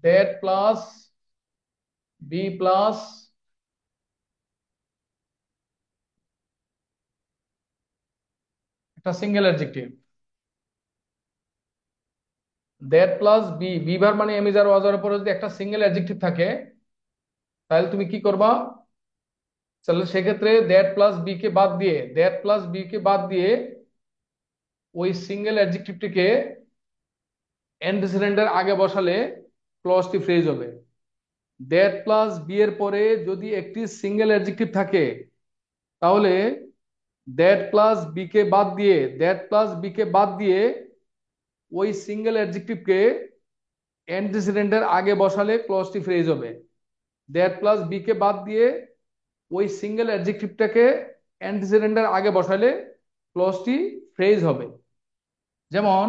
দ্যাট প্লাস বি প্লাস একটা single adjective, that plus be, be verb মানে এম ইজ আর ওয়াজ এর পরে যদি একটা সিঙ্গেল অ্যাডজেক্টিভ থাকে, তাহলে তুমি কি করবা? তাহলে সেক্ষেত্রে দ্যাট প্লাস বি কে বাদ দিয়ে, দ্যাট প্লাস বি কে বাদ দিয়ে ওই সিঙ্গেল অ্যাডজেক্টিভটিকে অ্যান্টিসিডেন্টের আগে বসালে ক্লজটি ফ্রেজ হবে। দ্যাট প্লাস বি এর পরে যদি একটি সিঙ্গেল অ্যাডজেক্টিভ থাকে, তাহলে দ্যাট প্লাস বি কে বাদ দিয়ে, দ্যাট প্লাস বি কে বাদ দিয়ে ওই সিঙ্গেল অ্যাডজেক্টিভকে অ্যান্টিসিডেন্টের আগে বসালে ক্লজটি ফ্রেজ হবে। দ্যাট প্লাস বি কে বাদ দিয়ে ওই সিঙ্গেল অ্যাডজেক্টিভটাকে অ্যান্টিসিডেন্টের আগে বসালে ক্লজটি ফ্রেজ হবে। যেমন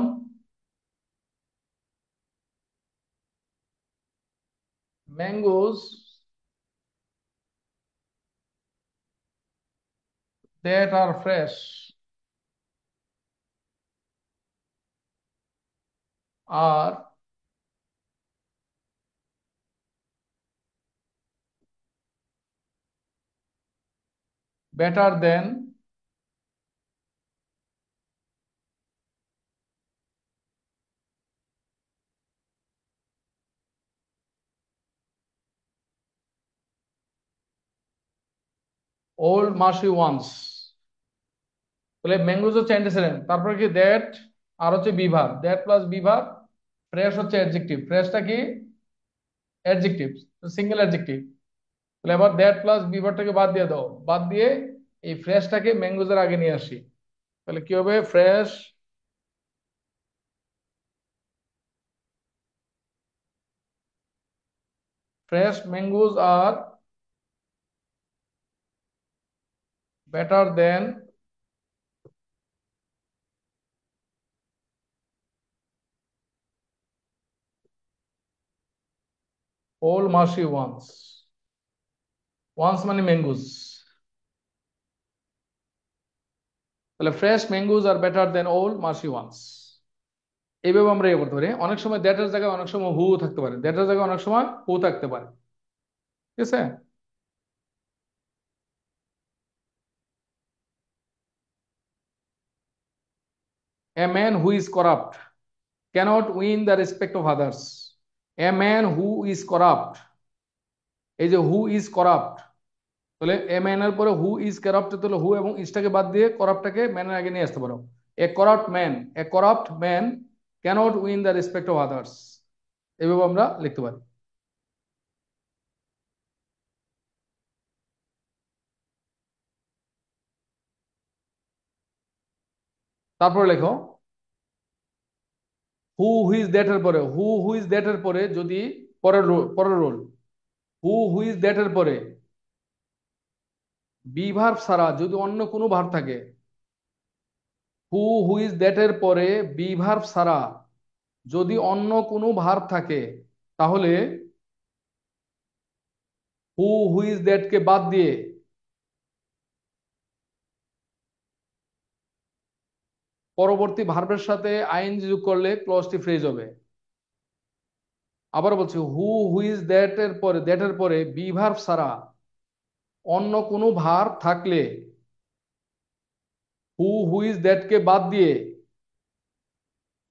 mangoes that are fresh are better than old mushy ones। তাহলে ম্যাঙ্গোস হচ্ছে অ্যান্টিসিডেন্ট, তারপরে কি দ্যাট, আর হচ্ছে বিভার, দ্যাট প্লাস বিভার, ফ্রেশ হচ্ছে অ্যাডজেক্টিভ, ফ্রেশটা কি অ্যাডজেক্টিভ, সিঙ্গেল অ্যাডজেক্টিভ। তাহলে এবার দ্যাট প্লাস বিভারটাকে বাদ দিয়ে দাও, বাদ দিয়ে এই ফ্রেশটাকে ম্যাঙ্গোজের আগে নিয়ে আসি, তাহলে কি হবে? Fresh, fresh mangoes are better than old mushy ones. Ones মানে ম্যাঙ্গোজ, তাহলে fresh mangoes are better than old mushy ones. এইভাবে আমরা ইয়ে করতে পারি। অনেক সময় দ্যাটের জায়গায় অনেক সময় হু থাকতে পারে, দ্যাটের জায়গায় অনেক সময় হু থাকতে পারে, ঠিক আছে? A man who is corrupt cannot win the respect of others. A man who is corrupt, এই যে হু ইজ করাপ্ট, তাহলে এ ম্যানের পরে হু ইজ করাপ্ট, তাহলে হু এবং ইজটাকে বাদ দিয়ে করাপ্টটাকে ম্যানের আগে নিয়ে আসতে পারো। A corrupt man, a corrupt man cannot win the respect of others, এভাবে আমরা লিখতে পারি। তারপরে লেখো হু হুইজ দ্যাট এর পরে, হু হুইজ দ্যাট এর পরে যদি পরের রোল, হু হুইজ দ্যাট এর পরে বি ভার্ব ছাড়া যদি অন্য কোনো ভার্ব থাকে, হু হুইজ দ্যাট এর পরে বি ভার্ব ছাড়া যদি অন্য কোনো ভার্ব থাকে, তাহলে হু হুইজ দ্যাট কে বাদ দিয়ে পরবর্তী ভার্বের সাথে আইএনজি যোগ করলে ক্লজটি ফ্রেজ হবে। আবার বলছি, হু হুইজ দ্যাট এর পরে, দ্যাট এর পরে বি ভার্ব ছাড়া অন্য কোনো ভার্ব থাকলে হু হুইজ দ্যাট কে বাদ দিয়ে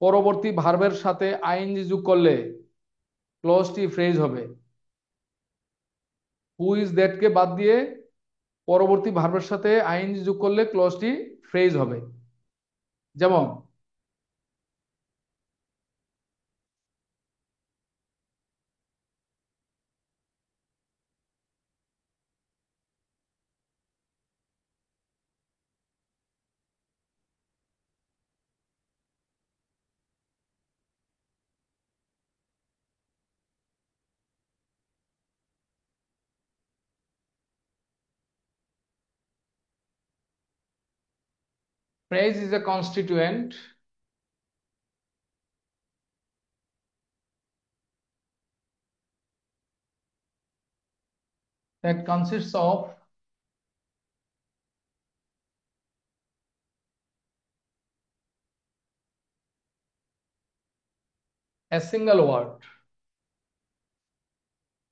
পরবর্তী ভার্বের সাথে আইএনজি যোগ করলে ক্লজটি ফ্রেজ হবে। হু ইজ দ্যাট কে বাদ দিয়ে পরবর্তী ভার্বের সাথে আইএনজি যোগ করলে ক্লজটি ফ্রেজ হবে। যেমন phrase is a constituent that consists of a single word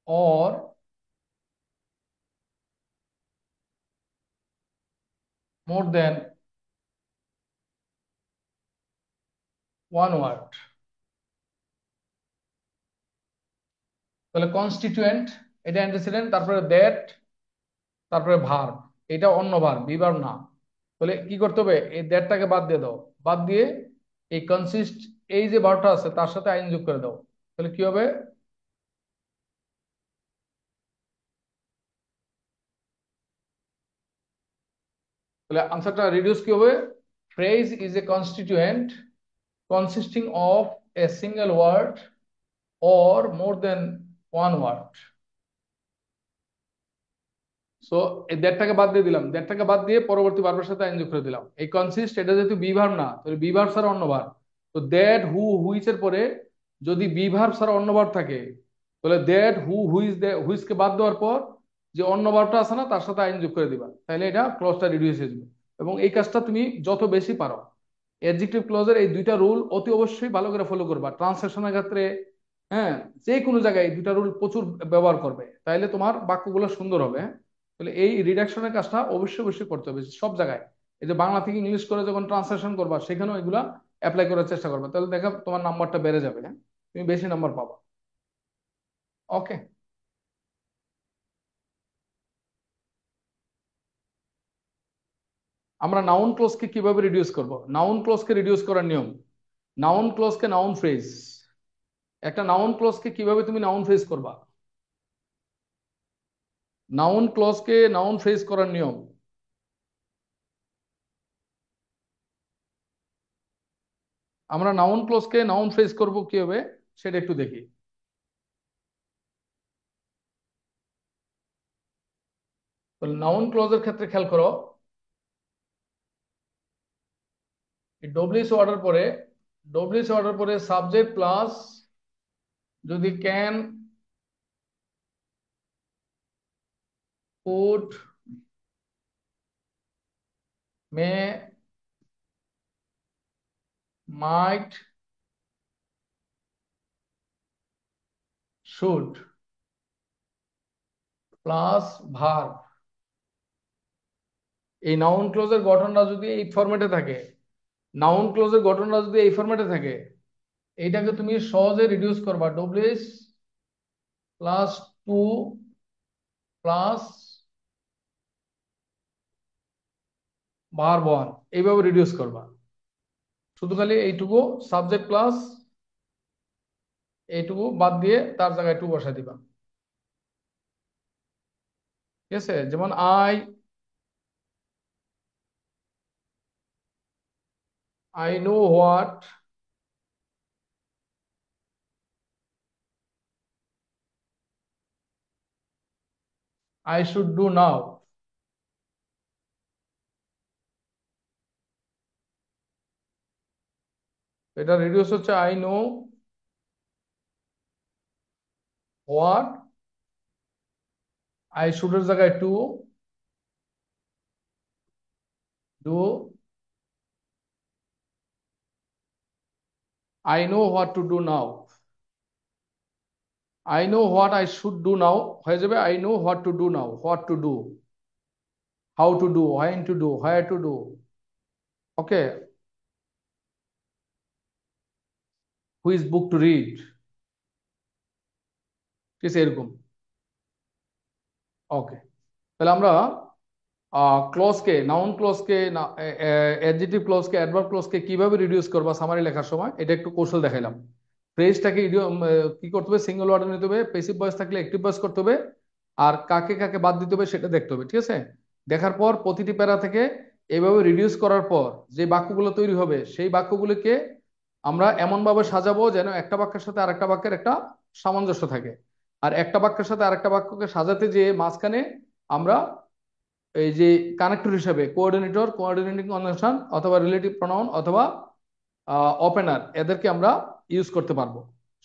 or more than one word। তাহলে কনস্টিটিউয়েন্ট, এটা অ্যান্টিসিডেন্ট, তারপরে দ্যাট, তারপরে ভার্ব। এটা অন্য ভার্ব, বিভার্ব না। তাহলে কি করতে হবে, এই দ্যাটটাকে বাদ দিয়ে দাও, বাদ দিয়ে এই কনসিস্ট, এই যে ভার্বটা আছে তার সাথে আইন যোগ করে দাও। তাহলে কি হবে, তাহলে আনসারটা রিডিউস কি হবে, phrase is a constituent consisting of a single word or more than one word। So এই দ্যাটটাকে বাদ দিয়ে দিলাম, দ্যাটটাকে বাদ দিয়ে পরবর্তী ভার্বের সাথে আইন যোগ করে দিলাম। এই কনসিস্ট, এটা যেহেতু বি ভার্ব না, তাহলে বি ভার্ব ছাড়া অন্য ভার্ব। তো দ্যাট, হু, হুইচ এর পরে যদি বি ভার্ব ছাড়া অন্য ভার্ব থাকে, তাহলে দ্যাট, হু, হুইচ, হুইচ কে বাদ দেওয়ার পর যে অন্য ভার্বটা আছে না তার সাথে আইন যোগ করে দিবা, তাহলে এটা ক্লজটা রিডিউস হয়ে যাবে। এবং এই কাজটা তুমি যত বেশি পারো, অ্যাডজেক্টিভ ক্লজের এই দুইটা রুল অতি অবশ্যই ভালো করে ফলো করবা ট্রান্সলেশনের ক্ষেত্রে। হ্যাঁ, যে কোনো জায়গায় এই দুইটা রুল প্রচুর ব্যবহার করবে, তাইলে তোমার বাক্যগুলো সুন্দর হবে। হ্যাঁ, তাহলে এই রিডাকশনের কাজটা অবশ্যই অবশ্যই করতে হবে সব জায়গায়। এই যে বাংলা থেকে ইংলিশ করে যখন ট্রান্সলেশন করবা, সেখানেও এগুলা অ্যাপ্লাই করার চেষ্টা করবে, তাহলে দেখো তোমার নাম্বারটা বেড়ে যাবে। হ্যাঁ, তুমি বেশি নাম্বার পাবা। ওকে, আমরা নাউন ক্লোজকে কিভাবে রিডিউস করব, নাউন ক্লোজকে রিডিউস করার নিয়ম, নাউন ক্লোজকে নাউন ফ্রেজ, একটা নাউন ক্লোজকে কিভাবে তুমি নাউন ফ্রেজ করবা, নাউন ক্লজকে নাউন ফ্রেজ করার নিয়ম। আমরা নাউন ক্লজকে নাউন ফ্রেজ করব কিভাবে সেটা একটু দেখি। নাউন ক্লজের ক্ষেত্রে খেয়াল করো, ডব্লিউএস অর্ডার পরে, ডব্লিউএস অর্ডার পরে সাবজেক্ট প্লাস যদি can, could, may, might, should plus verb, এই নাউন ক্লোজের গঠনটা যদি এই ফরম্যাটে থাকে, নাউন ক্লোজের গঠনটা যদি এই ফরম্যাটে থাকে, এইটাকে তুমি সহজে রিডিউস করবা, WS plus to plus verb one, এইভাবে রিডিউস করবা। শুধু খালি এইটুকু সাবজেক্ট প্লাস এইটুকু বাদ দিয়ে তার জায়গায় টু বসাই দিবা। ঠিক আছে, যেমন I know what I should do now. এটা রিডিউস হচ্ছে আই নো হোয়াট, আই শুডের জায়গায় to, do, I know what to do now. I know what I should do now হয়ে যাবে I know what to do now, what to do, how to do, when to do, where to do. Okay, which book to read, ঠিক আছে এরকম। ওকে, তাহলে আমরা ক্লজকে, নাউন ক্লজকে, অ্যাডজেক্টিভ ক্লজকে, অ্যাডভার্ব ক্লজকে কিভাবে রিডিউস করবা সামারি লেখার সময়, এটা একটু কৌশল দেখাইলাম। ফ্রেজটাকে কি করতে হবে, সিঙ্গেল ওয়ার্ডে নিতে হবে, প্যাসিভ ভয়েস থাকলে অ্যাক্টিভ ভয়েস করতে হবে, আর কাকে কাকে বাদ দিতে হবে সেটা দেখতে হবে, ঠিক আছে। দেখার পর প্রতিটি প্যারা থেকে এইভাবে রিডিউস করার পর যে বাক্যগুলো তৈরি হবে সেই বাক্যগুলোকে আমরা এমন ভাবে সাজাবো যেন একটা বাক্যের সাথে আরেকটা বাক্যের একটা সামঞ্জস্য থাকে। আর একটা বাক্যের সাথে আরেকটা বাক্যকে সাজাতে যে মাঝখানে আমরা এই যে কানেক্টর হিসেবে কোঅর্ডিনেটর, কোঅর্ডিনেটিং কনজাংশন অথবা রিলেটিভ প্রনাউন অথবা ওপেনার, এদেরকে আমরা ইউজ করতে পারবো,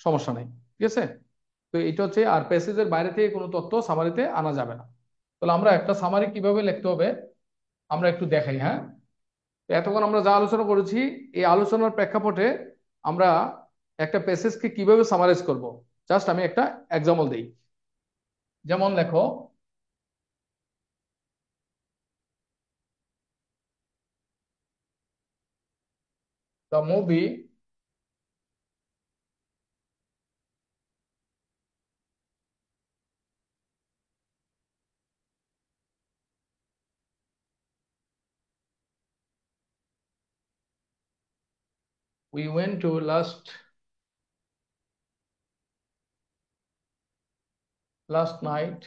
সমস্যা নেই, ঠিক আছে। তো এটা হচ্ছে, আর প্যাসেজের বাইরে থেকে কোনো তথ্য সামারিতে আনা যাবে না। তাহলে আমরা একটা সামারি কিভাবে লিখতে হবে আমরা একটু দেখাই, হ্যাঁ। তো এতক্ষণ আমরা যা আলোচনা করেছি, এই আলোচনার প্রেক্ষাপটে আমরা একটা প্যাসেজকে কিভাবে সামারাইজ করব, জাস্ট আমি একটা এক্সাম্পল দিই। যেমন লেখো, the movie we went to last night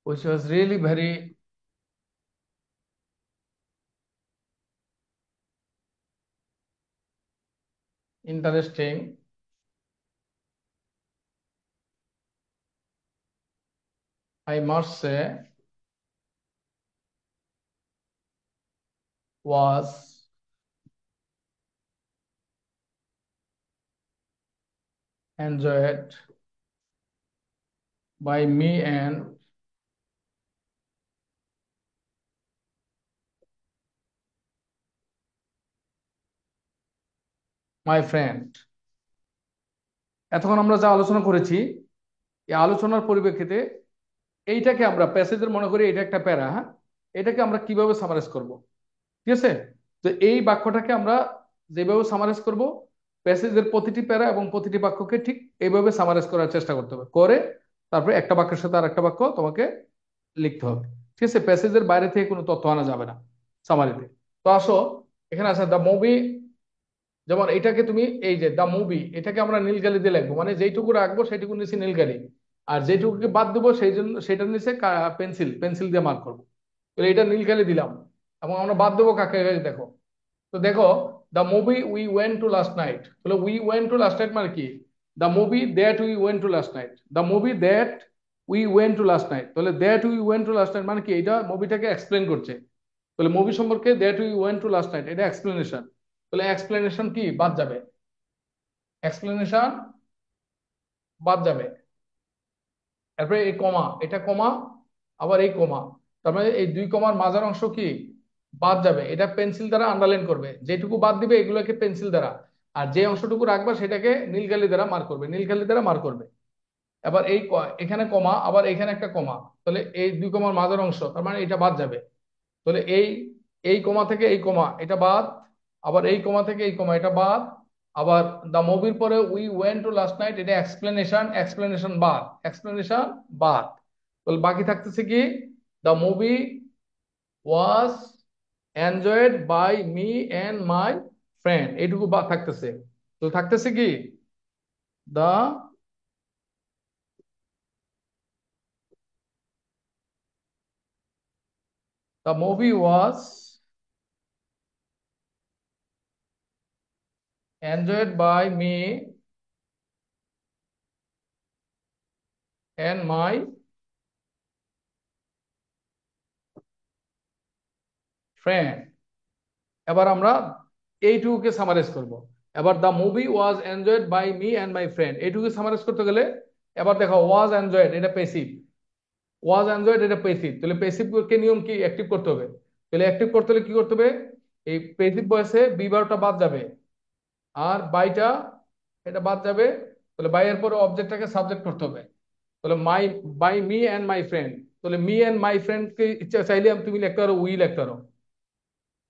which was really very interesting, I must say, was enjoyed by me and my friend। এতক্ষণ আমরা যা আলোচনা করেছি, এই আলোচনার পরিপ্রেক্ষিতে এইটাকে আমরা প্যাসেজের মনে করি এটা একটা প্যারা, হ্যাঁ। এটাকে আমরা কিভাবে সামারাইজ করব, ঠিক আছে। তো এই বাক্যটাকে আমরা যেভাবে সামারাইজ করব, প্যাসেজের প্রতিটি প্যারা এবং প্রতিটি বাক্যকে ঠিক এইভাবে সামারাইজ করার চেষ্টা করতে হবে, করে তারপরে একটা বাক্যের সাথে আর একটা বাক্য তোমাকে লিখতে হবে, ঠিক আছে। প্যাসেজের বাইরে থেকে কোনো তথ্য আনা যাবে না সামারিতে। তো আসো, এখানে আছে দ্য মুভি। যেমন এটাকে তুমি, এই যে দ্য মুভি, এটাকে আমরা নীলগালি দিয়ে লিখবো, মানে যেইটুকু রাখবো সেইটুকু নিচে নীলগালি, আর যেটুকুকে বাদ দেবো সেই জন্য সেটার নিচে পেন্সিল, পেন্সিল দিয়ে মার্ক করবো। তো এটা নীলগালি দিলাম, এবং আমরা বাদ দেবো কাকে কাকে, দেখো। তো দেখো, the movie we went to last night, তাহলে we went to last night মানে কি, the movie that we went to last night, the movie that we went to last night, তাহলে that we went to last night মানে কি, এটা মুভিটাকে এক্সপ্লেন করছে। তাহলে মুভি সম্পর্কে that we went to last night, এটা এক্সপ্লেনেশন। তাহলে এক্সপ্লেনেশন কি বাদ যাবে, এক্সপ্লেনেশন বাদ যাবে। তারপরে এই কমা, এটা কমা, আবার এই কমা, তার মানে এই দুই কমার মাঝার অংশ কি বাদ যাবে, এটা পেন্সিল দ্বারা আন্ডারলাইন করবে, যেটুকু বাদ দিবে এগুলোকে পেন্সিল দ্বারা, আর যে অংশটুকু রাখবা সেটাকে নীলকালি দ্বারা মার্ক করবে, নীলকালি দ্বারা মার্ক করবে। এবার এই এখানে কমা, আবার এখানে একটা কমা, তাহলে এই দুই কমার মাঝার অংশ, তার মানে এটা বাদ যাবে। তাহলে এই এই কমা থেকে এই কমা এটা বাদ, আবার এই কমা থেকে এই কমা এটা বাদ, আবার দ্য মুভির পরে we went to last night, এটা এক্সপ্লেনেশন, এক্সপ্লেনেশন বাদ, এক্সপ্লেনেশন বাদ। তাহলে বাকি থাকতেছে কি, the movie was enjoyed by me and my friend, এইটুকু বাদ থাকতেছে। তো থাকতেছে কি, the the movie was enjoyed by me and my friend. এবার আমরা এইটুকুকে সামারাইজ করব। এবার the movie was enjoyed by me and my friend, এইটুকু সামারাইজ করতে গেলে এবার দেখো, ওয়াজ এনজয়েড এটা পেসিভ, ওয়াজ এনজয়েড এটা পেসিভ, তাহলে পেসিভ কে নিয়ম কি অ্যাক্টিভ করতে হবে। তাহলে অ্যাক্টিভ করতে হলে কি করতে হবে, এই পেসিভ ভয়েসে বি বারটা বাদ যাবে, আর বাইটা এটা বাদ যাবে। তাহলে বাই এর পরে অবজেক্টটাকে সাবজেক্ট করতে হবে। তাহলে my, by me and my friend. তাহলে মি অ্যান্ড মাই ফ্রেন্ডকে ইচ্ছা চাইলে তুমি লিখতে পারো উই লিখতে পারো।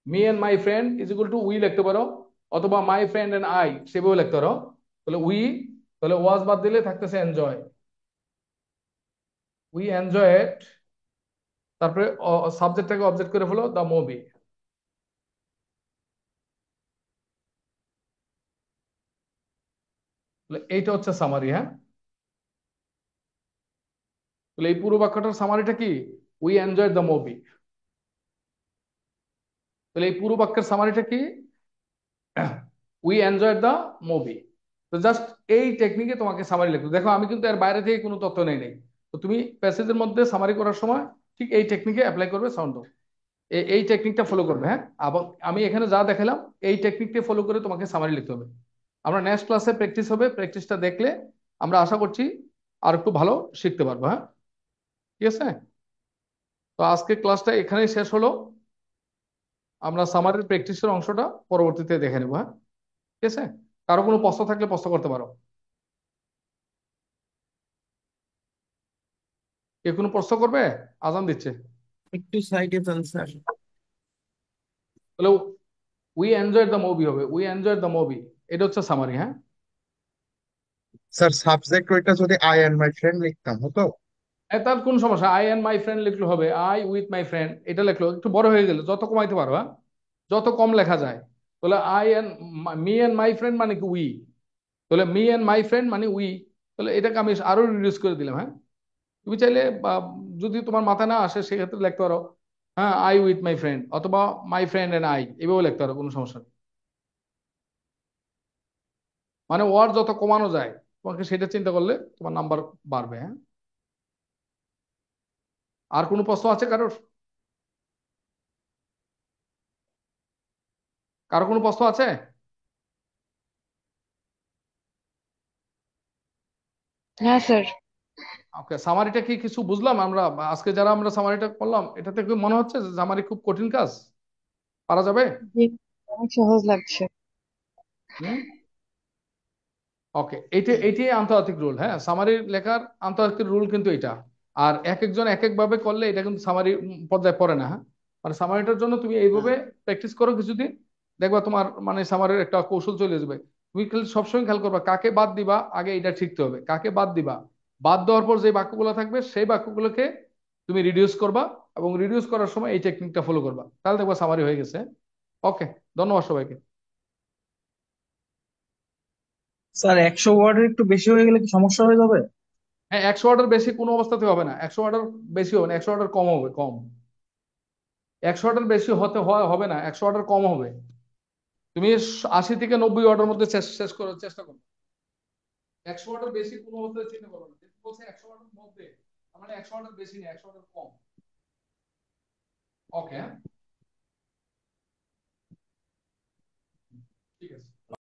Me and my friend is equal to we লিখতে পারো, অথবা মাই ফ্রেন্ড অ্যান্ড আই সেভাবেও লিখতে পারো। তাহলে উই, তাহলে ওয়াজ বাদ দিলে থাকতেছে এনজয়, উই এনজয়েড। তারপরে সাবজেক্টটাকে অবজেক্ট করে ফেলো দ্য মুভি। এইটা হচ্ছে সামারি, হ্যাঁ। তাহলে এই পুরো বাক্যটার সামারিটা কি? We enjoyed the movie. তাহলে এই পুরো বাক্যের সামারিটা কি? We enjoyed the movie. তো জাস্ট এই টেকনিকে তোমাকে সামারি লিখতে হবে। দেখো আমি কিন্তু এর বাইরে থেকে কোনো তথ্য নেই নাই। তো তুমি প্যাসেজের মধ্যে সামারি করার সময় ঠিক এই টেকনিকে অ্যাপ্লাই করবে, সাউন্ড এই টেকনিকটা ফলো করবে, হ্যাঁ। এবং আমি এখানে যা দেখালাম এই টেকনিকটা ফলো করে তোমাকে সামারি লিখতে হবে। আমরা নেক্সট ক্লাসে প্র্যাকটিস হবে, প্র্যাকটিসটা দেখলে আমরা আশা করছি আর একটু ভালো শিখতে পারবো, হ্যাঁ। ঠিক আছে। তো আজকে ক্লাসটা এখানেই শেষ হলো। আমরা সামারির প্র্যাকটিসের অংশটা পরবর্তীতে দেখে নেবো, হ্যাঁ। ঠিক আছে। কারো কোনো প্রশ্ন থাকলে প্রশ্ন করতে পারো। কে কোনো প্রশ্ন করবে? আজান দিচ্ছে। একটু সাইডে যান স্যার। তাহলে উই এনজয়েড দ্য মুভি হবে, উই এনজয়েড দ্য মুভি। এটা হচ্ছে সামারি, হ্যাঁ। স্যার সাবজেক্ট ওইটা যদি আই এন্ড মাই ফ্রেন্ড লিখতাম হতো। তার কোন সমস্যা? আই এন্ড মাই ফ্রেন্ড লিখলে হবে, আই উইথ মাই ফ্রেন্ড এটা লিখলো। একটু বড় হয়ে গেলে যত কমাইতে পারো, হ্যাঁ, যত কম লেখা যায়। তাহলে I and me and my friend মানে কি উই। তাহলে মি এন্ড মাই ফ্রেন্ড মানে উই। তাহলে এটাকে আমি আরো রিডিউস করে দিলাম, হ্যাঁ। তুমি চাইলে বা যদি তোমার মাথায় না আসে সেক্ষেত্রে লিখতে পারো, হ্যাঁ, আই উইথ মাই ফ্রেন্ড, অথবা মাই ফ্রেন্ড এন্ড আই, এভাবে লিখতে পারো, কোনো সমস্যা নেই। মানে ওয়ার্ড যত কমানো যায় তোমাকে সেটা চিন্তা করলে তোমার নাম্বার বাড়বে, হ্যাঁ। আর কোনো প্রশ্ন আছে কারোর? কারো কোনো প্রশ্ন আছে? হ্যাঁ স্যার। ওকে, সামারিটা কি কিছু বুঝলাম আমরা? আজকে যারা আমরা সামারিটা করলাম এটাতে কি মনে হচ্ছে যে সামারি খুব কঠিন কাজ? পারা যাবে? জি, অনেক সহজ লাগছে। হুম। ওকে, এইটাই আন্তর্জাতিক রুল, হ্যাঁ। সামারি লেখার আন্তর্জাতিক রুল কিন্তু এটা। আর এক একজন এক এক ভাবে করলে এটা কিন্তু সামারি পর্যায়ে পড়ে না, হ্যাঁ। মানে সামারিটার জন্য তুমি এইভাবে প্র্যাকটিস করো কিছুদিন, দেখবা তোমার মানে সামারির একটা কৌশল চলে যাবে। তুমি খালি সবসময় খেয়াল করবা কাকে বাদ দিবা, আগে এটা শিখতে হবে কাকে বাদ দিবা। বাদ দেওয়ার পর যে বাক্যগুলো থাকবে সেই বাক্যগুলোকে তুমি রিডিউস করবা, এবং রিডিউস করার সময় এই টেকনিকটা ফলো করবা, তাহলে দেখবা সামারি হয়ে গেছে। ওকে, ধন্যবাদ সবাইকে। স্যার 100 ওয়ার্ডের একটু বেশি হয়ে গেলে কি সমস্যা হয়ে যাবে? হ্যাঁ, 100 ওয়াটের বেশি কোনো অবস্থাতে হবে না, 100 ওয়াটের বেশি হবে না, 100 ওয়াটের কম হবে, কম। 100 ওয়াটের বেশি হবে না, 100 ওয়াটের কম হবে। তুমি 80 থেকে 90 ওয়াটের মধ্যে শেষ শেষ করার চেষ্টা করো। 100 ওয়াটের বেশি কোনো অবস্থায় চিন্তা করো না, যেহেতু বলছে 100 ওয়াটের মধ্যে, তার মানে 100 ওয়াটের বেশি নেই, 100 ওয়াটের কম। ওকে।